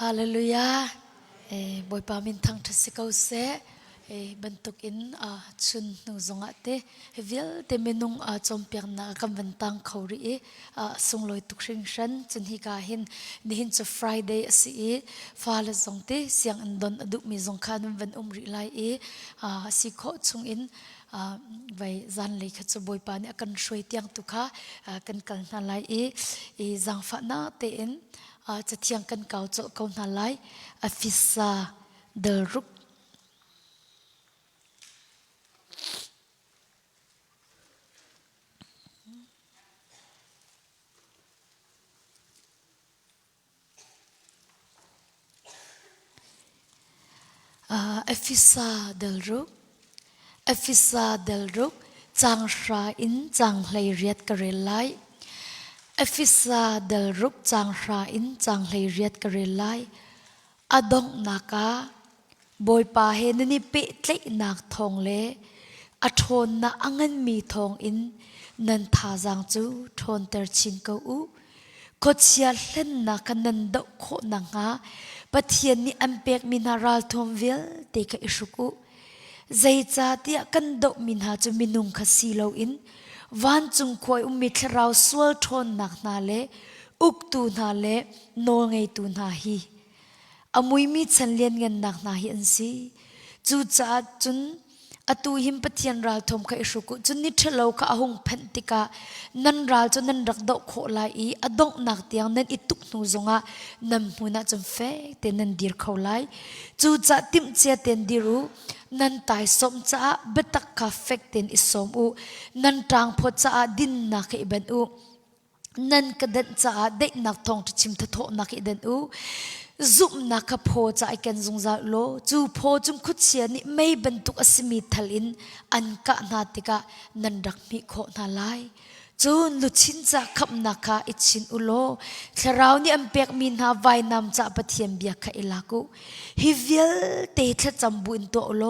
Hallelujah. Boy pamin thang thasikaw se bentuk in chun nu zonga te vil te menung chompiang na kamvantang khori sungloi tukring shan chun hi ka hin nihin chu Friday asi fala zong te siang andon aduk mi zong khan van umri lai si kho chung in vai zan le kha chu boy pa ni akan shroi tiang tu kha kan kal na lai zang fa na te inจะเที่ยงกันเก่าโจเก่านาไลอฟิซาเดลรุกอฟิซาเดลรุกอฟิซาเดลรุกจางราอินจางเลยเรียดกระเรไลอฟิซาเดลรุกจางราอินจางเลยเรียดกระเรไลอดงนักาบอยปาเฮนนี่เปตเลนักทองเลอทนนะอังเงินมีทองอินนันทาจางจูทนเตอร์ชินเกอูก็เชียเล่นนักนันดอกโคนังฮาปะเทียนนี่อันเปียกมินารัลทอมวิลเตกอิชุกุใจจ่าเตียกันดอกมินหาจูมินุงคสีโลอินวันจุงคอยมิทราวสวลทนนักนาเลอุกตูนาเลโนไงตูนาฮีอมุยมีฉันเลียนเงินนักนาฮีอันซีจูจ่าจุนอตูหิมปะเทียนรัลทอมคอิชุกุจุนนิทราวka ahongเพันติกานันรัลจุนนันรักดอกโคลายอดอกนักเตียงนันอิตุกนูจงะนำมุนาจุนเฟกเตนันดีร์เขาไลจูจ่าติมเจียเตนดีรูนันตายสมจ้าเบตักคาเฟกเตนอิสมอูนันจางพอจ้าดินนักอิบันอูนันกระเด็นจ้าเด็กนักทองที่ชิมทะโถนักอิดันอูซุมนักพอจ้าไอกันจงจะโลจูพอจุมคุดเชียนี่ไม่บรรทุกอสมิทลินอันกะนาติกะนันรักมิโคนาไลจูนลุชินจะขับนักอิชินอุโลทราวนี่อันเปียกมินหาไว้นำจะปะเทียนเบียกอิลากุฮิวิลเตทจำบุญตัวอุโล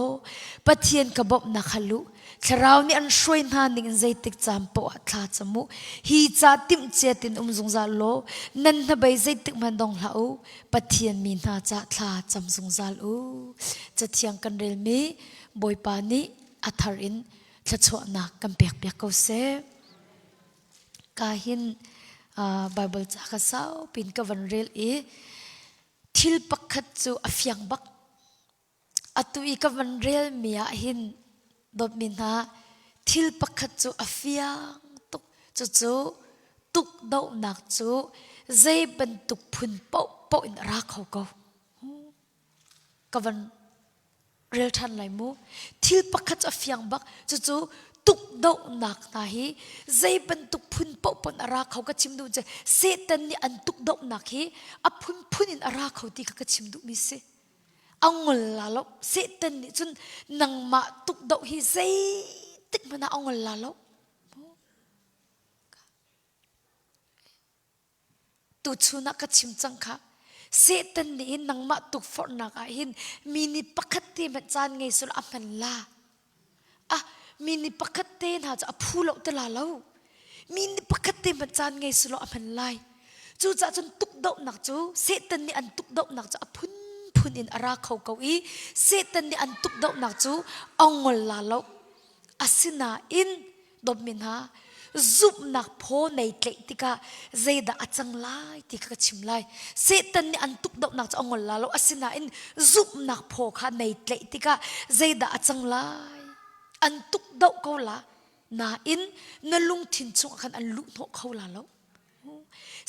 ปะเทียนกบบนักขลุทราวนี่อันช่วยนานิ่งใจติกจำปวดทาจมูฮีจะติมเจตินจงจะโลนันทบายใจติกมันดงละอูปะเทียนมินหาจะทาจำจงจะอูจะเทียงกันเรลมีบอยปานีอัทารินจะชวนนักกันเปียกเปียกเขาเซkahin Bible cha sao pin ka van rel thil pakhat chu afyang bak atui ka van rel mia hin dot min ha thil pakhat chu afyang tuk chu chu tuk do nak chu zai ban tuk phun po in ra khau ko ka van rel than lai mu thil pakhat chu afyang bak chu chuตุกดอกนักนาฮีใจเป็นตุกพุนปปนอาราเขาก็ชิมดูจะเซตันนี่อันตุกดอกนักฮีอพุนอินอาราเขาตีก็ชิมดูมิเซอังลลาลเซตันนี่จนนังมาตุกดอกฮีใจติดมันอังลลาลตุชุนักก็ชิมจังค่ะเซตันนี่นังมาตุกฟอร์นักหินมีนิปกติมันจานไงสุดอัมันลามีนิปกติน่าจะพูดตลาดแล้วมีนิปกติมันจานไงสุดอันไลจูจะจนตุกดอกหนักจูเซตันนี่อันตุกดอกหนักจะพุนอินอาราเขาเกาอีเซตันนี่อันตุกดอกหนักจูองลลาแล้วอาศินาอินดบมินฮาซุบนักโพในเกลติกาเจดาจังไลติกาชิมไลเซตันนี่อันตุกดอกหนักจะองลลาแล้วอาศินาอินซุบนักโพค่ะในเกลติกาเจดาจังไลอันตุกดอกเขาละนาอินนลุงทินชงกันอันลุกโนเขาละแล้ว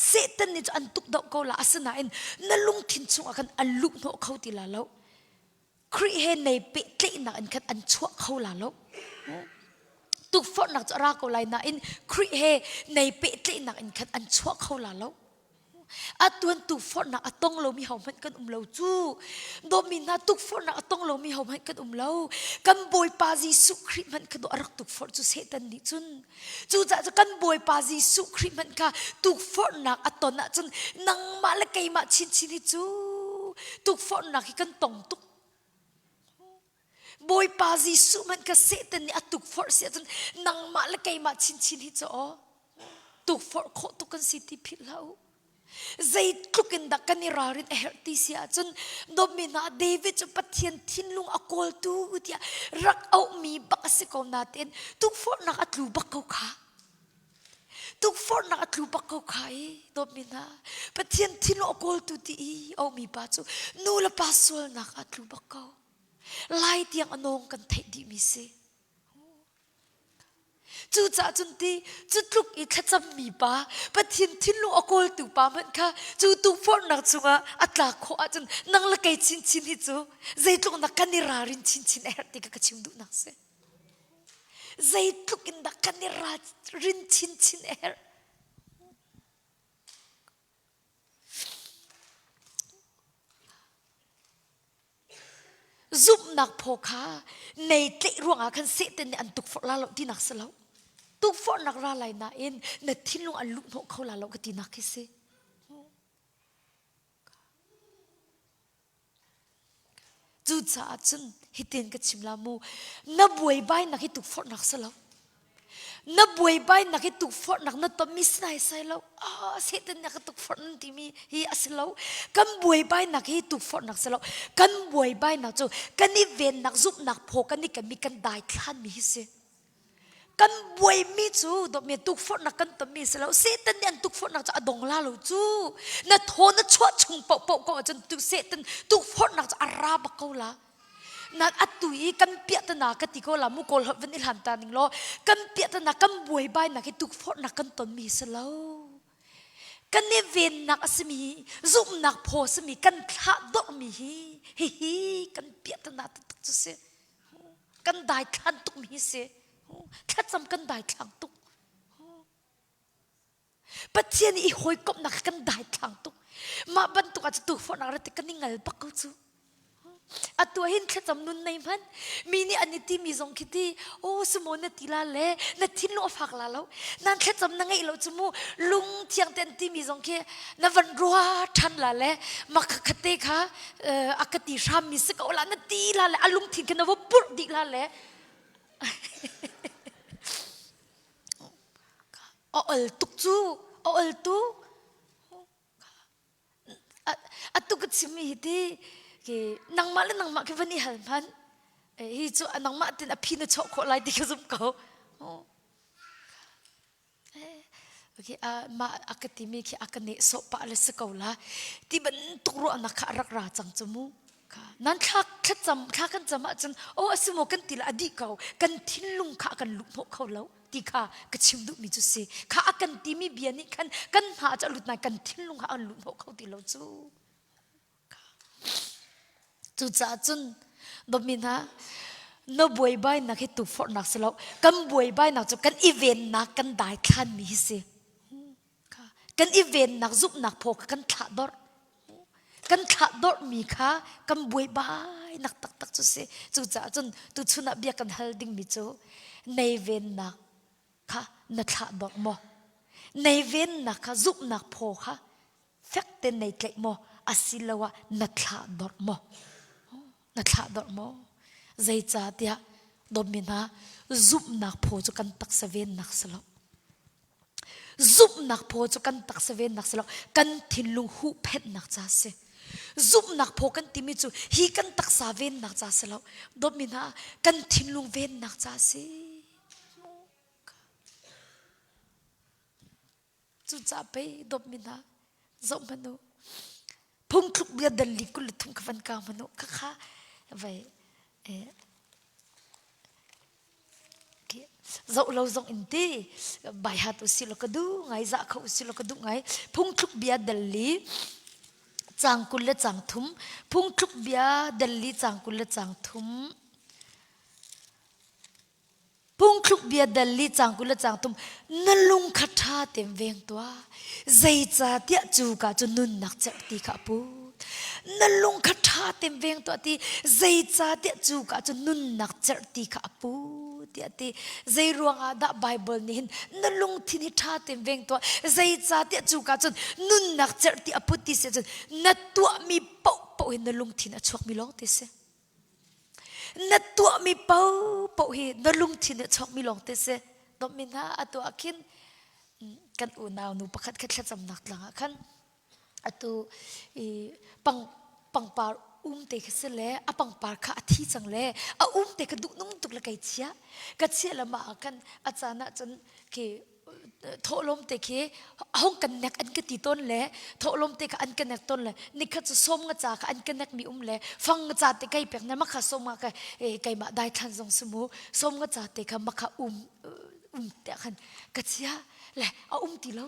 เซตันนี่จะอันตุกดอกเขาละอาศนาอินนลุงทินชงกันอันลุกโนเขาตีละแล้วครีเฮนในเปตเลนักอันกันอันชั่วเขาละแล้วตุกฟอดนักจะรักเขาเลยนาอินครีเฮในเปตเลนักอันกันอันชั่วเขาละแล้วอาตวนตุกฟอดนักตงเรามีหอมมันกันเราจูโดมินาตุกฟอดนักตงเรามีหอมมันกันเรากันบอยปาจิสุคริมันกันรักตุกฟอดจูเซตันดิจุนจูจะกันบอยปาจิสุคริมันกันตุกฟอดนักตอนนั้นจุนนังมาละไกมาชินดิจูตุกฟอดนักกันตงตุกบอยปาจิสุมันกันเซตันนี่ตุกฟอดเสียจุนนังมาละไกมาชินดิจูตุกฟอดโคตุกันสิทธิพิลา zai tlukin da kanirarin herti sia chun domina David chu pathian thinlung akol tu tia rak au mi bakasiko natin tu for na atlu bakau kha tu for na atlu bakau khai domina pathian thinlung akol tu ti au mi pa chu nu la pasol na atlu bakau lai tiang anong kan thai di mi se chú cha chun ti chú tluk I thacham mi pa pathian thinlu akol tu pa man kha chú tu for nak chunga atla kho a chun nang la kai chin chin hi chu zai tluk na kanira rin chin chin er ti ka chim du nak se zai tluk in da kanira rin chin chin er giúp nak pho kha nei te ruanga khan se ten an tuk for la lo ti nak se lo tu for nak ra lai na in na thinlung an lut no khola lo ka ti nak se chu cha chun hitin ka chimla mu na buai bai nak hi tu for nak se lo na buai bai nak hi tu for nak na to mis nai sai lo se ten nak tu for ti mi hi aslo kan buai bai nak hi tu for nak se lo kan buai bai nak chu kan ni ven nak zup nak pho kan ni kan mi kan dai khan mi hi se kan buai mi chu do me tuk for nak kan to mi se lo se tan ni an tuk for nak cha adong la lo chu na tho na chwa chung pau pau ko chan tu se tan tuk for nak cha ara ba ko la na atui kan pia ta na ka ti ko la mu kol van il han ta ning lo kan pia ta na kan buai bai nak tuk for nak kan to mi se lo kan ni ven nak asmi zum nak pho asmi kan tha do mi hi kan pia ta na tu se kan dai khan tuk mi se thắt chăm cân đại thẳng tục, bất nhiên ý hồi cọp nạc cân đại thẳng tục, mà ban tục aja tu phật nạc ra cân ni ngal bắc câu chu, atu hin thắt chăm nun nay man, mini aniti mi zong kiti, sumo na tila le, na tin lo phak la lo, nan thắt chăm na ngay lo chumu lung thiang ten ti mi zong ke, na van roa than la le, mak khate kha, akati sham mi se ka ola na ti la le, alung thin ke na wo pur di la le. Ol tuk chu ol tu atu ka chimi hiti ke nang ma ke vani hal man hi chu nang ma tin a phi na chho kho lai ti ka zum ko okay ma akatimi ki akane so pa le se ko la ti ban tuk ro na kha rak ra chang chumu nan thak cham kha kan chama chan asimo kan til adi ko kan thinlung kha kan lu mo kho lo ti kha ka chim du mi chu se kha akan ti mi biani kan ha cha lut na kan thinlung kha an lu mo kho ti lo chu cha chun domina no boy bai na ke tu for nak selo kan boy bai na chu kan event na kan dai khan mi se kan event nak zup nak pho kan tha dor kan tha dor mi kha kan boy bai nak tak chu se chu cha chun tu chuna bia kan hal ding mi chu nei ven nak kha na tha dor mo nei ven nak kha zup nak pho kha fek te nei tlek mo asilawa na tha dor mo zai cha tia domina zup nak pho chu kan tak sa ven nak salo zup nak pho chu kan tak sa ven nak salo kan thinlung hu phet nak cha se zup nak pho kan timi chu hi kan tak sa ven nak cha salo domina kan thinlung ven nak cha se chu cha pe domina zo manu phung thuk bia dali kul thum khavan ka manu kha vai dậu lâu dòng inti bài hát usilo kadu ngai za kha usilo kadu ngai phung thuk bia dali chang kul le chang thum phung thuk bia dali chang kul le chang thum phung thuk bia dali chang kul le chang thum nalung khatha tem veng toa zai cha tia chu ka chu nun nak chak ti kha pu nalung khatha tem veng toa ti zai cha tia chu ka chu nun nak chak ti kha pu ti zai ruanga da bible ni hin nalung thini tha tem veng to zai cha ti chu ka chun nun nak cher ti aputi se chun na tu mi pau hin nalung thina chuak mi long te se na tu mi pau hi nalung thina chuak mi long te se domina atu akin kan u naw nu pakhat khat cham nak langa khan atu pang par te khase le apang par kha athi chang le a te ka duk nung tuk la kai chia la ma kan achana chan ke tholom te ke hong kan nek an ka ti ton le tholom te ka an ka nek ton le ni kha chu som nga cha ka an ka nek mi le fang nga cha te kai pek na ma kha som ma ka kai ma dai than jong sumu som nga cha te ka ma kha te khan ka chia le a ti lo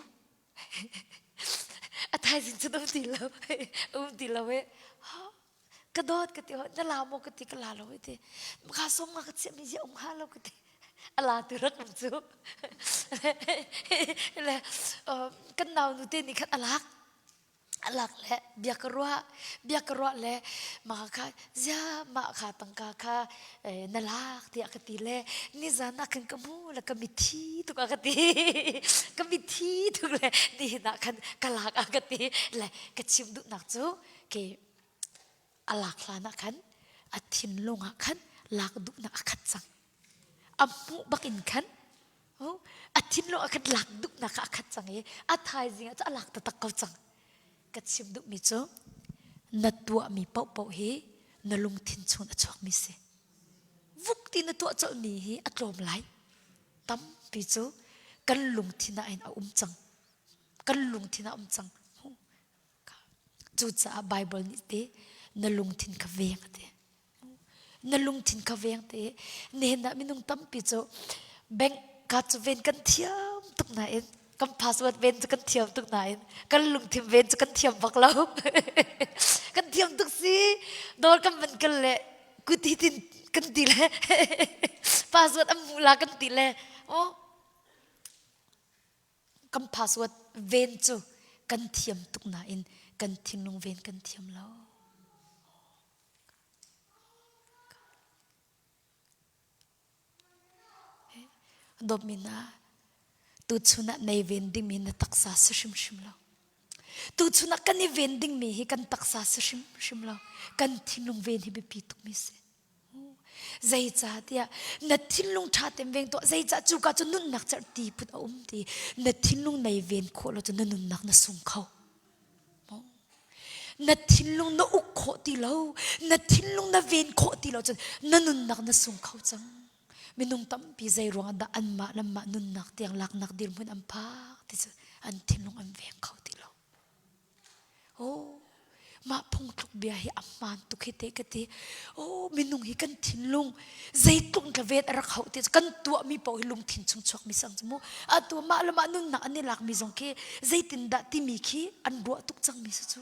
a thai sin chu ti lo weกระโดดกระติว่าจะลาโมกระติกลาโลกติข้าสมมากระเสียมีเจ้าองค์ข้าโลกติอะไรตัวรักมันจูเลยกันดาวนุตินี่ขัดอลักแหละเบียกรัวแหละมาค่ะจ้ามาค่ะตังกาค่ะนลักที่อคติเลยนี่จานักขันกมูแล้วก็มิทีทุกอคติก็มิทีทุกเลยนี่นักขันกลักอคติเลยก็ชิมดุนักจูเกอลักลานะขันอธินลงขันลักดุนักขัดจังอามุบักอินขันอธินลงขันลักดุนักขัดจังอัทายจริงจะอลักตะตะเกาจังกัดชิมดุมิโจนัดตัวมีเป่าเฮนลุงทินชนอจอกมิเสวุกตีนัดตัวจอมีเฮอัตโลมไหลตั้มปิโจกันลุงทินาเอ็นอาจังกันลุงทินาจังจูจ่าไบเบิลนี่เตนลุงทินขเวงเตนลุงทินขเวงเตเนน่ะมินุงตั้มปิโจแบงกัดเวนกันเทียมตุกไหนกันพาสวดเวนจะกันเทียมตุกไหนกันลุงทิมเวนจะกันเทียมบักเรากันเทียมตุกสิโดนกันมันกันเลยกูตีตินกันตีเลยพาสวดอัมมูลากันตีเลยโอ้กันพาสวดเวนจูกันเทียมตุกไหนกันทิ้งลงเวนกันเทียมเราดบมินาตูชุนักในเวนดิ้งมีนตักษาสุชิมชิมเราตูชุนักกันในเวนดิ้งมีให้กันตักษาสุชิมชิมเรากันทิ้งลงเวนให้ไปปีตุกมิเสใจจ่าเดียนัดทิ้งลงชาเต็มเวงตัวใจจ่าจูกาจนนุ่นหนักจะตีพุทธตีนัดทิ้งลงในเวนโคเราจนนุ่นหนักนัดส่งเขานัดทิ้งลงนัดอุกโคตีเรานัดทิ้งลงนัดเวนโคตีเราจนนุ่นหนักนัดส่งเขาจังมินุงตั้มปีใจรวงดาอันมาลำมานุนนักเตียงหลักนักดิลมุนอันพักที่จะอันทิ้งลงอันเวียงเขาตีเราโอ้มาพงทุกเบียให้อัมมันตุกให้เตะกันทีโอ้มินุงให้กันทิ้งลงใจตุงกระเวทรักเขาที่จะกันตัวมีเป่าให้ลุงทิ้งชงชกมีสังจมูอันตัวมาลำมานุนนักอันนี้หลักมีสงเคใจตินดาที่มีขี้อันรัวตุกจังมีสัจจู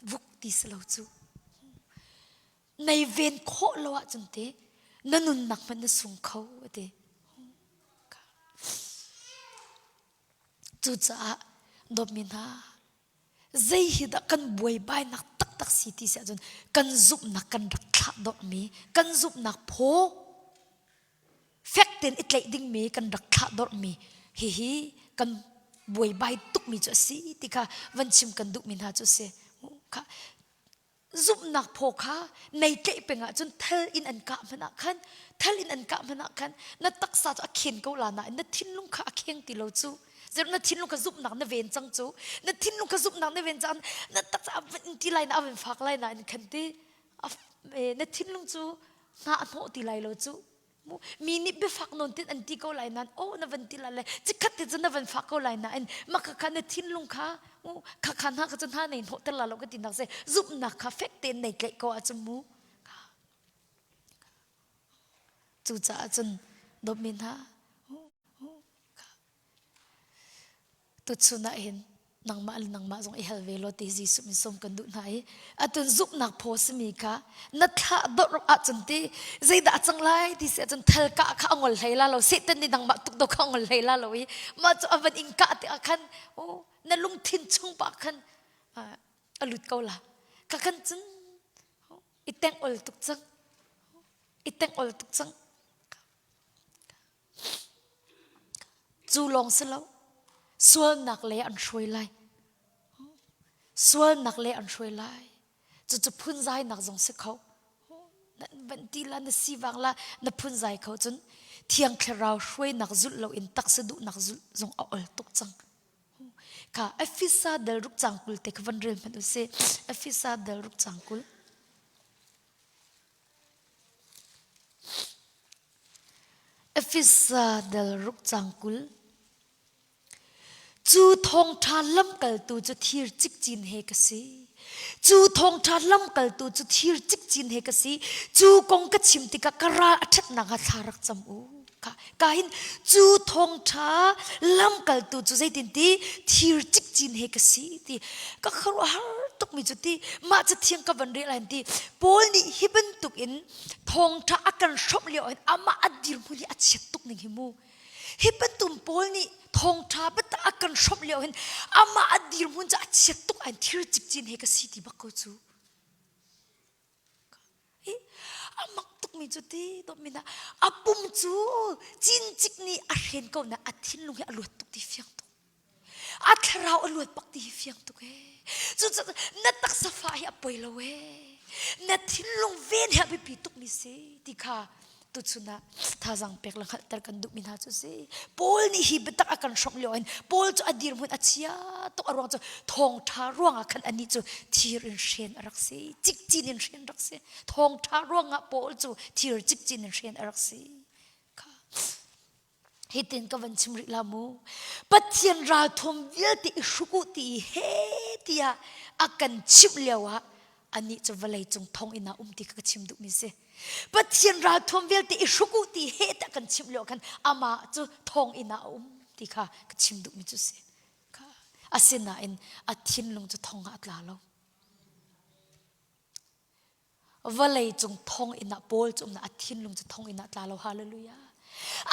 วุกตีสลาวจูในเวนโคลวะจนเตนันนุนนักมันนส่งเขาเตจุจ้าดมินาใจฮิดกันบวยใบนักตักสิที่เสียจนกันซุบนักกันรักขาดอกมีกันซุบนักโพเฟกเต็นอิตเลดิ้งมีกันรักขาดอกมีฮิกันบวยใบตุกมีจุสิที่ค่ะวันชิมกันดุมินาจุเสค่ะซุบนักโพค่ะในเจ๊เป็นอ่ะจนเทลอินอันกะมันอ่ะคันเทลอินอันกะมันอ่ะคันนัดตักษาจะเขียนกูลานะนัดทิ้งลุงค่ะเขียนติโลจูเจ้านัดทิ้งลุงกับซุบนักนัดเวนจังจูนัดทิ้งลุงกับซุบนักนัดเวนจังนัดตักษาอันที่ไรนะอันฝากไรนะอันคันที่นัดทิ้งลุงจูน่าอันโหติไรโลจูมีนิบฟักนนติอันที่กูไรนั้นโอ้นับวันที่ไรเลยจิคัดที่จะนับวันฟักกูไรนะอันมาคันนัดทิ้งลุงค่ะข้าขันหาก็จนท่าในหัวตลาดเราก็ติดนักเสซุบนักคาเฟ่เต็นในเกะก็อาจจะมูจูจ่าจนดมินฮะตุดสุนัขเห็นนางมาจงเอฮลเวโลตีจีสุมิสมกันดุนายอาจจะซุบนักโพสมีค่ะนัดท่าดรอาจจะตีใจด่าจังไรที่เสียจนเทลกะข้างวันไหลลาเราเสตันในนางมาตุกตกข้างวันไหลลาเราอีมาจะเอาวันอิงกะที่อาคันโอ้นั่นลุงทิ้งช่องปากคันอลุดเกาละกะคันจังอีแตงอลตุกจังอีแตงอลตุกจังจูลองเสแล้วส่วนนักเลอันช่วยไล่ส่วนนักเลอันช่วยไล่จะพุ่นใจนักจงเสเขาบันทีละนสีวังละนพุ่นใจเขาจนเที่ยงเคราช่วยนักจุดเราอินตักสะดุนักจุดจงเอาตุกจัง ค่ะเอฟิซาเดลรุกจังกุลเตกวันเรียนมันดูเซเอฟิซาเดลรุกจังกุลเอฟิซาเดลรุกจังกุลจูทองทาลัมกัลตูจะทีร์จิกจินเฮกสีจูทองทาลัมกัลตูจะทีร์จิกจินเฮกสีจูกงกชิมติกะกระอัดนังหัดรักจำอูค่ะกาหินจูทองทาลัมกัลตูจะใจตินตีทีร์จิกจินเฮกสีตีก็ขรหาตุกมีจุดที่มาจะเทียงกับวันเรียนตีโพลนี่ฮิบันตุกอินทองทาอากันชอบเลี้ยวอินอามาอดีร์มุลีอัดเช็ดตุกหนึ่งหิมูฮิบันตุมโพลนี่ทองทาบัตอากันชอบเลี้ยวเห็นอามาอดีร์มุนจะเช็ดตุกอันที่จิกจินเฮกสีที่บักกูจูอามักตุกมีจุดที่ตัวมีนะอาปุ่มจูจินจิกนี่อาเห็นก็นะอาทินลุงให้อรวดตุกที่เฟียงตุกอาทราวอรวดปักที่เฟียงตุกจุดนัดตักสฟายอป่วยละเวนัดทินลุงเวนให้ไปปีตุกมีเสที่ข้าตุชุนะท่าจังเป็กลังขัดตะกันดุมินาจุเซโพลนี่ฮิบตักอากันชมเลี้ยวเห็นโพลจะอดีร์มุนอาเชียตุกอรวงจะทองทารวงอากันอันนี้จะทีรินเชนรักเซจิกจินินเชนรักเซทองทารวงอาโพลจะทีรจิกจินินเชนรักเซค่ะฮิตินกับวันชิมริลามูปัจเจียนราทมเวลติสุกุติเฮติยาอากันชิมเลี้ยวะอันนี้จะวลัยจงทองอินาติกชิมดุมิเซปัจเจียนราทวมเวลติสุกุติเฮตกันชิมเลียวกันอามาจะทองอินาติค่ะกันชิมดุมิจุเสค่ะอาเซนาอินอาทินลงจะทองอัตลาโลวะเลยจงทองอินาโปลจงนะอาทินลงจะทองอินาอัตลาโลฮาเลลูยา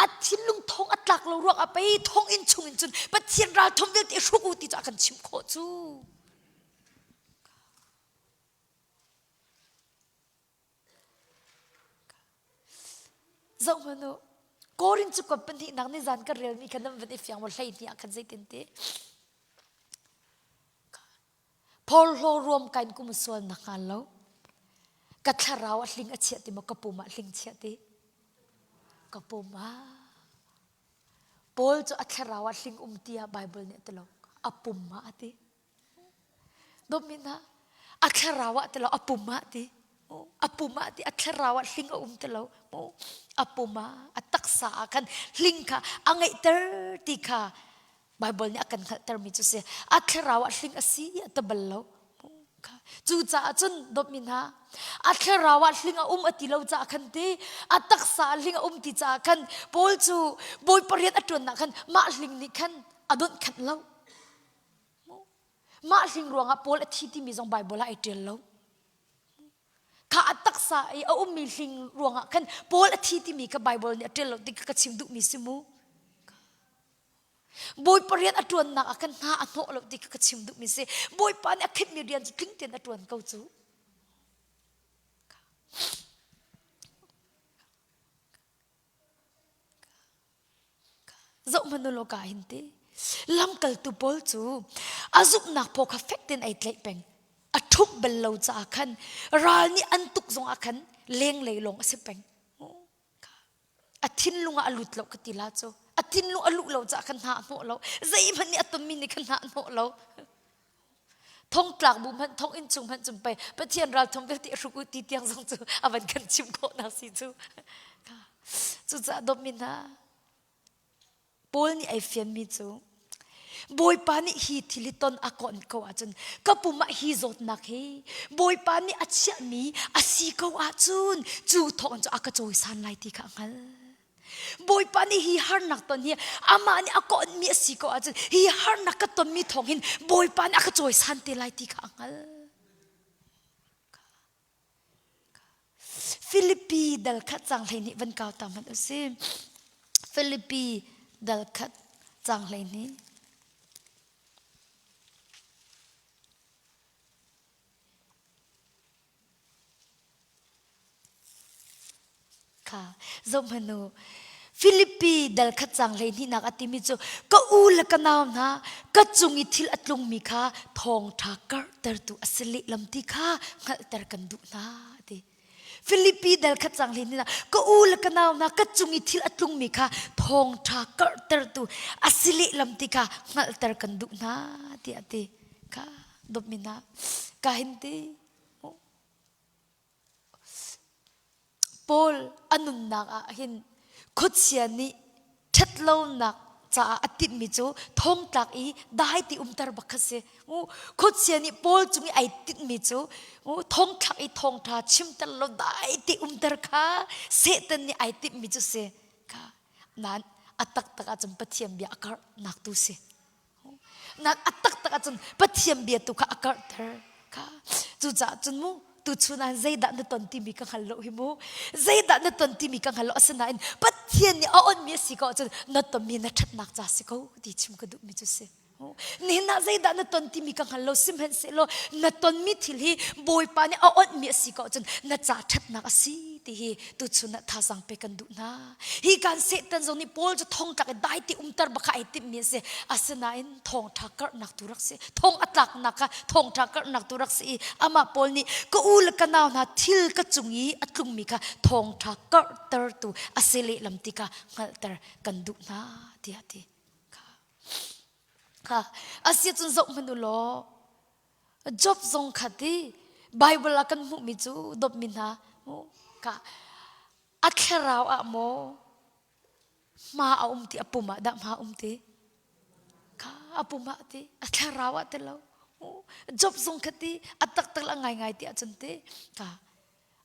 อาทินลงทองอัตลักเรารวกอาไปทองอินชุงอินจุนปัจเจียนราทวมเวลติสุกุติจะกันชิมโคจูจงมันโนโกรินจุกเป็นที่นักนิจานกันเรียนมีขนมวันที่ฟังวันไหนที่อากันใจเต็มเตะพอเรารวมกันกุมส่วนนักการเรากัทราวลิงอเชียติมกับปุ่มลิงเชียติกับปุ่มพอลจะอัทราวลิงตียไบเบิลเนี่ยตลอดอปุ่มมาติดมินะอัทราวตลอดอปุ่มมาติapu ma ti athrawat hling a telo mo apu ma ataksa kan hling kha angai ter ti kha bible ni akan khal ter mi chu se athrawat hling asi ataballo kha chu cha chun dop min ha athrawat hling a atilo cha khan te ataksa hling a ti cha khan pol chu boy pariat atun na khan ma hling ni khan adon khat lo ma hling ruanga pol athi ti mi jong bible a itel loข้าตักษาไอ้มีลิงรวงกันโพลอาทิตย์มีกับไบเบิลเนี่ยเจริญติกระชิมดุมีสิมูบอยปริยัติอตวนนักกันหาอันโนเราติกระชิมดุมีสิบอยปานอาคิดมีเรียนจะทิ้งเตียนอตวนเก้าจูเจ้ามันโลกาหินเตลำกัลตุโพลจูอาจุกนักพกเฟกเต็นไอเตลเป็งอทุบเบลล์จากขันรานี่อันตุกจงอาขันเลี้ยงเลยลงเสเป็งอาทินลุงอาลุดเรากติลาโจอาทินลุงอาลุเราจากขันหาโนเราใจมันนี่อัตมินี่ขันหาโนเราท่องกลางบุมันท่องอินจุงมันจุงไปประเทศเราทำเวทีรุกุติเตียงจงจูอาวันกันชิมโคนาสิจูจูจะดมินะโพลนี่ไอเฟียนมีจูบอยปานี่ฮีทิลิตอนอากอนเขาอาจุนกับปุ่มฮีจดนักเฮบอยปานี่อาเชียมีอาศีเขาอาจุนจูทองจะอากาศอยสันไลที่ข้างนั้นบอยปานี่ฮีฮาร์นักตอนนี้อามานี่อากอนมีอาศีเขาอาจุนฮีฮาร์นักกับตอนมีทองหินบอยปานี่อากาศอยสันที่ไลที่ข้างนั้นฟิลิปปีดัลคัดจังเลยนี่วันเก่าตามมันอุซิฟิลิปปีดัลคัดจังเลยนี่ค่ะจงมันโนฟิลิปปีดัลขัดจังเลยนี่นักอติมิจูก็อูลกันนาวนะก็จุงอิทิลอัตลงมีค่ะทองทักกะเตอร์ตุอัสลิลำติค่ะงัลเตอร์กันดุนาดิ ฟิลิปปีเดลขัดจังลินนี่นะก็อูลกันเอานะก็จุงอิทิลอัตุงมีค่ะทองทากระเตอร์ตูอาศิลิลำติค่ะงัลเตอร์กันดุนะที่อติค่ะดบมินะกาหินตีปอลอันนุนนักหินขุดเสียนี่ชัดเล่านักจะอติมิจูทองตักอีได้ที่ตรบักเสขุดเสียนี่ปอลจุงไอติมิจูทองตักอีทองทาชิมตลอดได้ที่ตรค่ะเสตันนี่ไอติมิจูเสค่ะนั้นอัตตักอาจจะปะเทียมเบียกนักตุเสนั้นอัตตักอาจจะปะเทียมเบียตุค่ะอากาศเธอค่ะจูจ่าจุนมูตุชุนันใจดันตอนที่มีกังหันโลหิมูใจดันตอนที่มีกังหันโลอสนาอินปัจเจียนนี่อ่อนมีสิก็จนนัตมีนัดนักจ่าสิก็ดีชิมกระดูกมีจุเสนี่น่าใจดันตอนที่มีกังหันโลซิมเห็นเสโลนัตมีทิลีบอยปานี่อ่อนมีสิก็จนนัดจ่าชัดนักสิที่ตุชุนัดท่าสังเปกันดูนะฮีการเสตันจงนี่ปอลจะท่องจากได้ที่ตรบักไอติมีเสอสนาอินท่องทักกนักตุรักเสท่องอัตลักนักท่องทักกนักตุรักเสอามาปอลนี่ก็อูลกันเอานะทิลกจุงีอัตุงมีค่ะท่องทักกเตอร์ตูอาศิลิลำติกะงัลเตอร์กันดูนะที่อติค่ะอาศัยจนจบมันดูล้อจบทรงขัดที่ไบเบิลกันมุมิจูดบมินะค่ะอัคราวอะโมมาเอาติอปุมาดะมาติค่ะอปุมาติอัคราวอะเตลาวจบทรงขัดที่อัตตักตะละไงที่อาจารย์เตค่ะ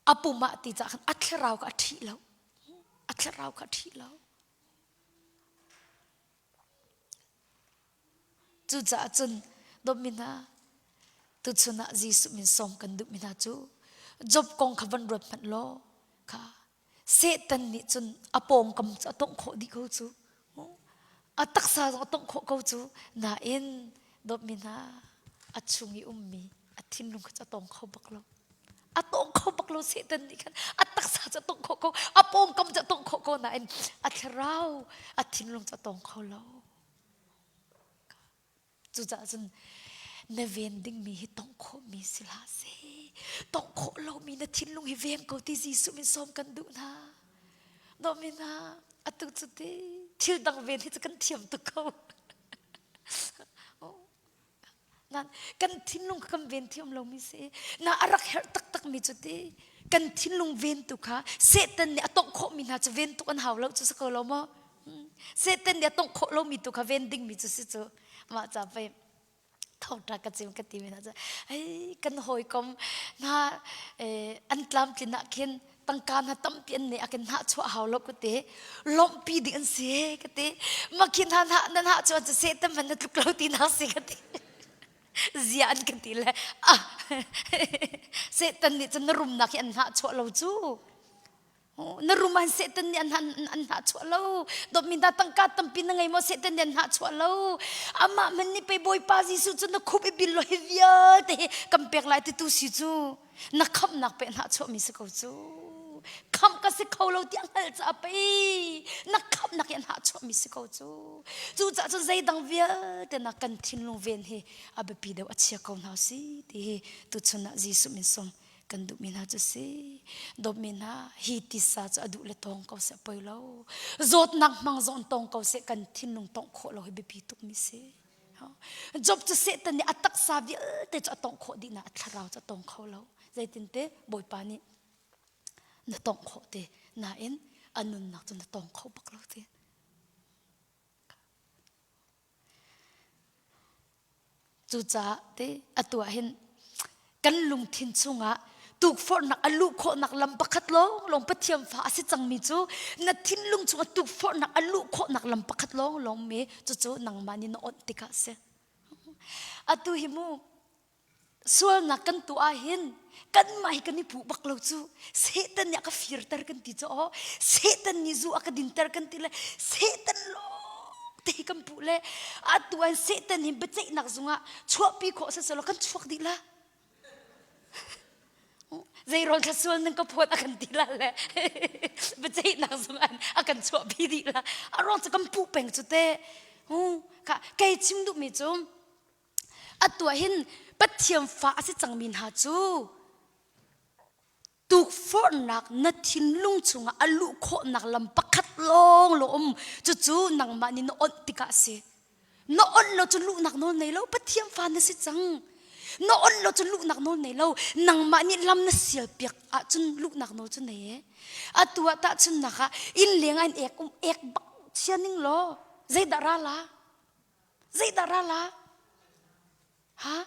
อปุมาติจากอัคราวกับทีแล้วอัคราวกับทีแล้วจูจ่าจนดมินาตุชนะจีสุมินสมกันดุมินาจูจบกองขบันรถมันล้อค่ะเสตันนี่จนอปองกำจะต้องขอดีเขาจูอัตักษาต้องขอเขาจูน่าเอ็นดมินาอัดชุงอีมีอัดทินลุงก็จะต้องเขาบักล้ออัดต้องเขาบักล้อเสตันนี่กันอัตักษาจะต้องขอเขาอปองกำจะต้องขอเขาน่าเอ็นอัดเราอัดทินลุงจะต้องเขาล้อจูจ่าจนในเวนดิ้งมีต้องโคมีสิลาเซต้องโคเรามีนาทินลุงให้เวียงเขาที่จีสุมิสมกันดูนะดอมินาอัตุจุดที่ดังเวนที่จะกันเทียมตุกเขานั่นกันทินลุงกันเวนเทียมเรามีเสน่าอรักเฮตักมีจุดที่กันทินลุงเวนตุกค่ะเสตันเนี่ยต้องโคมีนาจะเวนตุกันหาวเราจะสักเรามั้งเสตันเนี่ยต้องโคเรามีตุกค่ะเวนดิ้งมีจุดสิจุมาจะไปท่องรักกันจิมกันตีมินะจ๊ะเฮ้ยกันหอยกมน่าอันตรามกินนักเข็นตั้งการน่าตั้มเปลี่ยนเนี่ยอากันน่าชัวหาวลบก็เตะล้มปีดิอันเสียก็เตะมากินน่าน่าชัวจะเสียแต่มันน่าตุกเราตีน่าเสียก็เตะเสียอันกันตีเลยอ่ะเสียตันนี่จะนรุมนักอันน่าชัวเราจูนรุมันเสตันยันอันหาชัวเราดมินดาตั้งการตั้งปีนังไงโมเสตันยันหาชัวเราอามามันนี่ไปบอยปาซิสุจนคุบบิลลอยเวียแต่กำเปกลายที่ตุสิจูนักขับนักเป็นหาชัวมิสกจูคำก็สิเขาเราที่อังเฮลจะไปนักขับนักยันหาชัวมิสกจูจูจะจนใจดังเวียแต่นักกันทิ้งลงเวียนเฮอาเบปีเดวอัจฉริยะเขาหนาสิที่ตุชนะจิสุมิสมกันดูมินาจะเสดมินาฮีติสาจะอดุเลตองเขาเสไปแล้วจดนักมังจนตองเขาเสกันทิ้งลงตองโคเราให้เบปีตุกมิเสจบจะเสตันเนี่ยอัตักซาวิแต่จะตองโคดีนะอัตราเราจะตองเขาแล้วใจตินเตบอยปานี่น่ะตองโคเตน่าเอ็นอันนุนนักจนตองเขาบักเราเตจูจ่าเตอตัวเห็นกันลุงทินซุงะตุกฟอนักอลูโคนักลำปักขัดลงปะเทียมฟ้าสิจังมีจูนัดทินลุงซุงะตุกฟอนักอลูโคนักลำปักขัดลงมีจูนังมานินอดติกาเสอตุหิมูส่วนนักกันตัวหินกันไม่กันนี่ผูบักเราจูเสตันเนี่ยก็ฟิร์เตอร์กันติจูเสตันนี่จูอักดินเตอร์กันติเลยเสตันโลเตะกันผูเลยอตัวเสตันนี่เบจินักซุงะชัวปีโคเสสโลกันชัวดีละใจร้อนขส่วนนึงก็พอดอากันตีละเลยไม่ใช่นักสมานอากันชั่วพีดีละอารมณ์จะกำปูเป่งจุดเตะค่ะแกชิมดูมิจุตัวเห็นปัจเจียมฟ้าสิจังมินหาจูต ตุกฝนนักนัดทินลุงชงอลุโคนักลำปักขัดลองลมจู่ๆนังมันนี่นอนติกาเสนอนเราจะลุกนักนอนในเราปะเทียมฟันนะสิจังนอนเราจะลุกนักนอนในเรานังมันนี่ลำนะเสียเปียกอะจนลุกนักนอนจนไหนอะตัวตาจนนักอินเลี้ยงอันเอกบักเชียนิงโลใจดาราละฮะ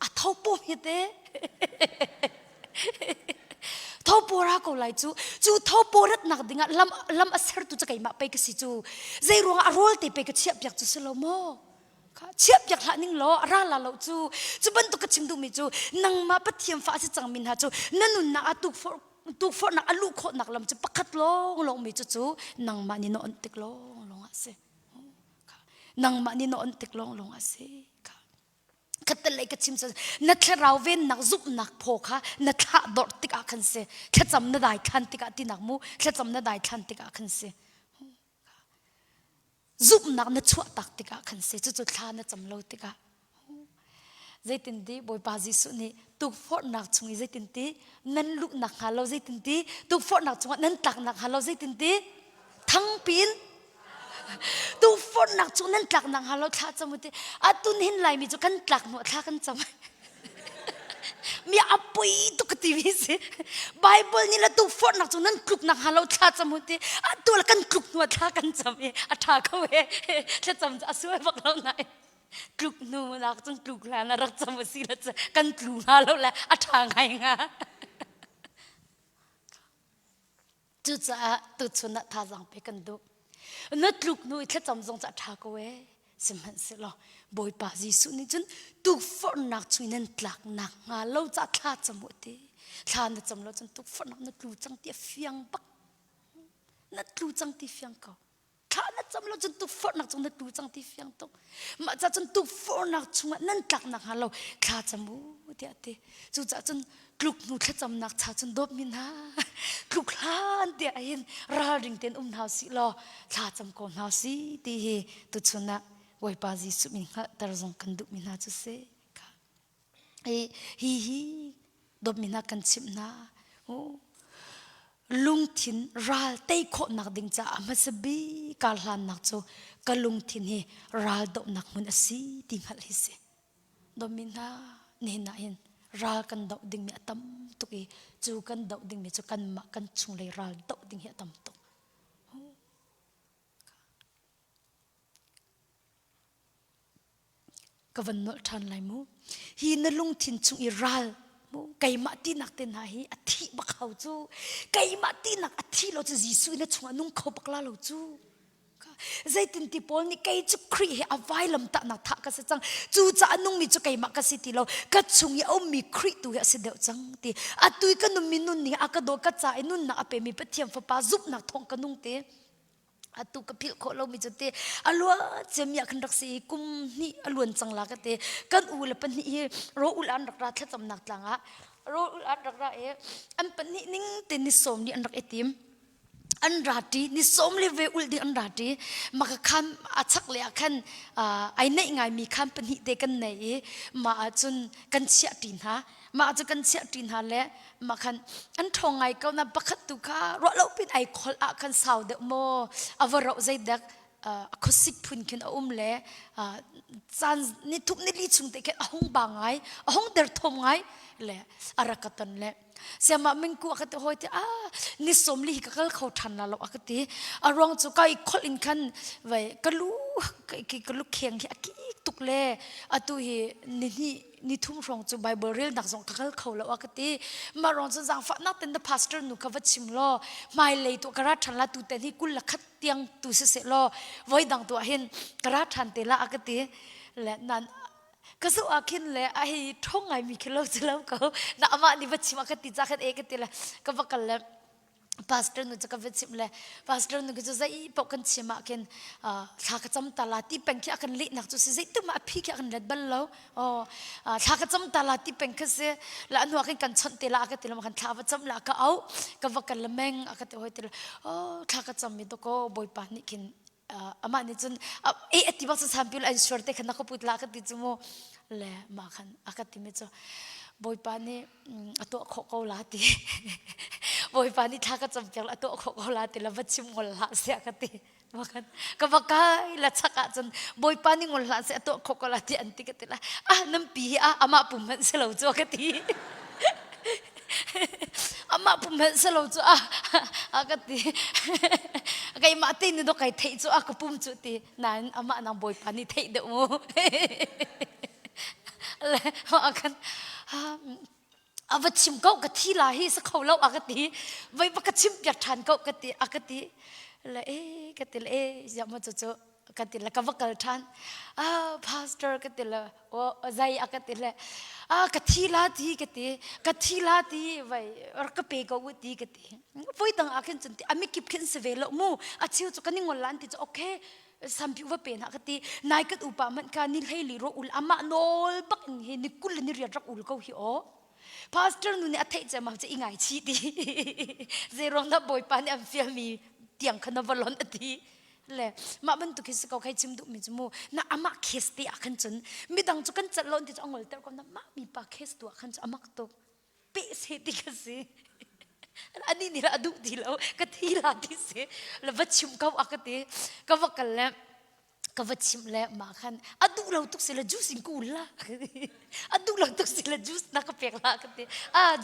อะท้าปูมิเตท้าปูรักอะไรจู่ท้าปูรัดนักดิ่งลำอัศร์ตุจะไก่มาไปกันสิจู่ใจรวงอารมณ์เตไปกันเชียบอยากจู่สโลโมเชียบอยากหานิ่งโลราลาโลจู่บันตุกชิมดูมิจู่นังมาปะเทียมฟ้าสิจังมินหาจู่นั่นนุ่นนักตุกฝนนักอลูโคนักลำจะปักขัดลงมิจู่นังมานี่นอนติกลงอาเซนังมานี่นอนติกลงอาเซขัดเลยกับชิมจะนัดเราเว้นนักซุบนักโพค่ะนัดละดอดติกอาคันเซ่แค่จำนัดได้ทันติกาตีนักมูแค่จำนัดได้ทันติกอาคันเซ่ซุบนักนัดชั่วตักติกาคันเซ่จู่ๆท่านัดจำเราติกาใจตินดีบอยปาจิสุนี่ตุกฟอดนักชงใจตินดีนั่นลุกนักฮาโลใจตินดีตุกฟอดนักชงนั่นตักนักฮาโลใจตินดีทั้งปีนตุกฝนนักจุนั้นตักนังฮาเราท่าจมุติอาตุนหินไหลมีจุกันตักหนวดท่ากันจำมีอภัยตุกติวิสิไบเบิลนี่ละตุกฝนนักจุนั้นกลุกนังฮาเราท่าจมุติอาตัวละกันกลุกหนวดท่ากันจำอาท่าเขาเวจะจำจะสวยบอกเราไหนกลุกหนูนักจนกลุกแล้วนะรักจำสิละจะกันกลุกฮาเราแหละอาท่าไงงะจุดจะตุชนะท่าจังไปกันดูนัดลูกนู้แค่จำจงจะทักเว้สิมันสิล่ะบอยปาจิสุนี่จนตุกฝนนักช่วยนั่นหลักนักงาเราจะท่าจมูกดีท่านั่นจำเราจนตุกฝนนักลูจังเตียเฟียงบักนักลูจังตีเฟียงเขาท่านั่นจำเราจนตุกฝนนักจงนักลูจังตีเฟียงตรงมาจะจนตุกฝนนักช่วยนั่นหลักนักงาเราท่าจมูกเดียดีจู่จะจนกลุกนู้แค่จำนักชาจนดบมินฮากลุกล้านเดียเห็นราดิ่งเต็นหาวสิลอชาจำก่อนหาวสิตีเฮตุชนะไว้ปาจิสุมินฮะตระจงกันดุมินฮาจุเสค่ะฮีดบมินฮากันชิมนาโอ้ลุงทินรัลเตยโคนักดิ่งจ้ามาสบีกาลานนักโจกลุงทินเฮรัลดบนักมุนอสีดิ่งฮัลฮิเสดบมินฮาเนี่ยน่าเห็นรัลกันดาวดิ่งมีอัตมตุกีจูกันดาวดิ่งมีจูกันมากันชุงเลยรัลดาวดิ่งเหอัตมตุกกวันนอทันไลมูฮีนลุงทินชุงอิรัลมูไก่มาตีนักเต็นหาฮีอธิบักเขาจูไก่มาตีนักอธิเราจะจีสุยนะชงนุ่งเขาบักลาเราจูใจตินติปอลนี่ไก่จุครีเอาไว้ลำตาหนักทักกันสัจังจูจะนุ่งมีจุไก่มากสิติเราก็ชงเอามีครีตัวเสด็จจังตีอะตุยกันนุ่มมีนุ่นนี่อะก็โดนกระจายนุ่นนักเปมีเปทียมฟ้าปาซุบนักทองกันนุ่งเตอะตุกพิลโคเรามีจุเตอลัวเจมียคันรักสีกุมนี่อลวนจังลากเตกันอูเลปนี่โรอุลันรักราแค่จำนักจังอะโรอุลันรักราอันปนี่นิ่งเตนิสมนี่อันรักเอติมอันราดีนิสมเลเวอุลดีอันราดีมาคันอาชักเลยคันไอเนยไงมีคันปนิเตกันเนยมาจุนกันเชียดินฮะมาจุกันเชียดินฮะเละมาคันอันทองไงก็นับบักตุกะรอเราเป็นไอคอลอาคันสาวเดโมอวรอใจเด็กคุสิกพุ่นขึ้นเละจันนี่ทุกนิลิชุงเตกันห้องบางไงห้องเดิร์ทงไงเละอารักตันเละเสียมามิงกูอักติหอยที่นิสมลีก็เขาทันละเราอักติอารมณ์จุกไอคอลินคันไว้ก็รู้ก็รู้เคียงที่อักตุกเล่อตุยนี่ทุ่มรองจุไบเบิลเรียลนักส่งเขาละอักติมารองจุจังฝันนักเต้นเดพาสเตอร์นุกวัดชิมล้อไม่เลยตัวกระดทันละตัวเต้นที่กุลละคัดเตียงตัวเสล้อไว้ดังตัวเห็นกระดทันเตละอักติและนั้นก็สู้อาคินเลยไอ้ท่องไงมีคิโลจะเล่าเขาหน้ามานี่วัชิมาคติจากเอกติละก็ว่ากันเลยพาสเตอร์นุจะก็วัชิมเลยพาสเตอร์นุก็จะใจปกันชิมาคินถ้าก็จำตลาดที่เป็นแค่กันลินักจะสิตัวมาพี่แค่กันเล็ดบัลแล้วถ้าก็จำตลาดที่เป็นแค่เสียแล้วอันว่ากันชนเตละก็เตละมากันท้าว่าจำละก็เอาก็ว่ากันละแมงก็เตละหอยเตละถ้าก็จำมีตัวก็บอยปานิคินอามานี่จนที่ว่าจะทำพิลอันสวรรค์แต่ขันนักพูดละกันที่จมูกเลยมาขันอากัดที่มิจฉา บอยปานี่ตัวโคกลาตีบอยปานี่ท่าก็จำเปียกตัวโคกลาตีแล้ววัดชิมงลละเสียกันตีว่ากันก็ว่ากันละชักจนบอยปานี่งลละเสียตัวโคกลาตีอันตีกันตีละน้ำปีอามาปุ่มมันเสลาจัวกันตีอามาปุ่มมันเสลาจัวกันตีไก่มาตีนี่ตัวไก่เทจัวก็ปุ่มจัวตีนั่นอามานั่งบอยปานี่เทเดมูเลยว่ากันอาวัชิมก็กะทิลาฮีสักเขาเล่าอากติไว้ปกชิมอยากทานก็กะติอากติเลยกะติเลยอย่ามาจู่ๆกะติละก็วักกันทานพาสเตอร์กะติละโอ้ใจอากติละกะทิลาดีกะติกะทิลาดีไว้รักเปย์ก็วุดีกะติไว้ตั้งอากินจนติอามิกิบขึ้นเสวละมูชิวจุกันนี่งอนลันติจะโอเคสัมผัสว่าเป็นฮักตีนายกัดอุปมันการนิลให้ลิโรอุลอามาโนลบักเฮนิกุลนิเรียรักอุลเขาหิโอพาสเตอร์นุนเนี่ยอัฐเจมาจะอิงไงชีดีเจรองนับบอยปานอัมฟิลมีเตียงขนมวลอนอดีเลยมาบรรทุกสิ่งเขาใครจิมดุมิจมูน่าอามาเคสตีอาขันจนมีดังจุกันจัดลอนที่จะอ่างเตอร์ก็น่ามามีปากเคสตัวอาขันจนอามาตัวเป๊ะเสียดีกันสิอันนี้นี่ละดูดีแล้วก็ที่ละที่เสียแล้ววัดชิมเขาอากติก็ว่ากันแล้วก็วัดชิมแล้วมาขันอันดูเราตุกเสละจูสิงกูละอันดูเราตุกเสละจูสนักเปียกละกันเต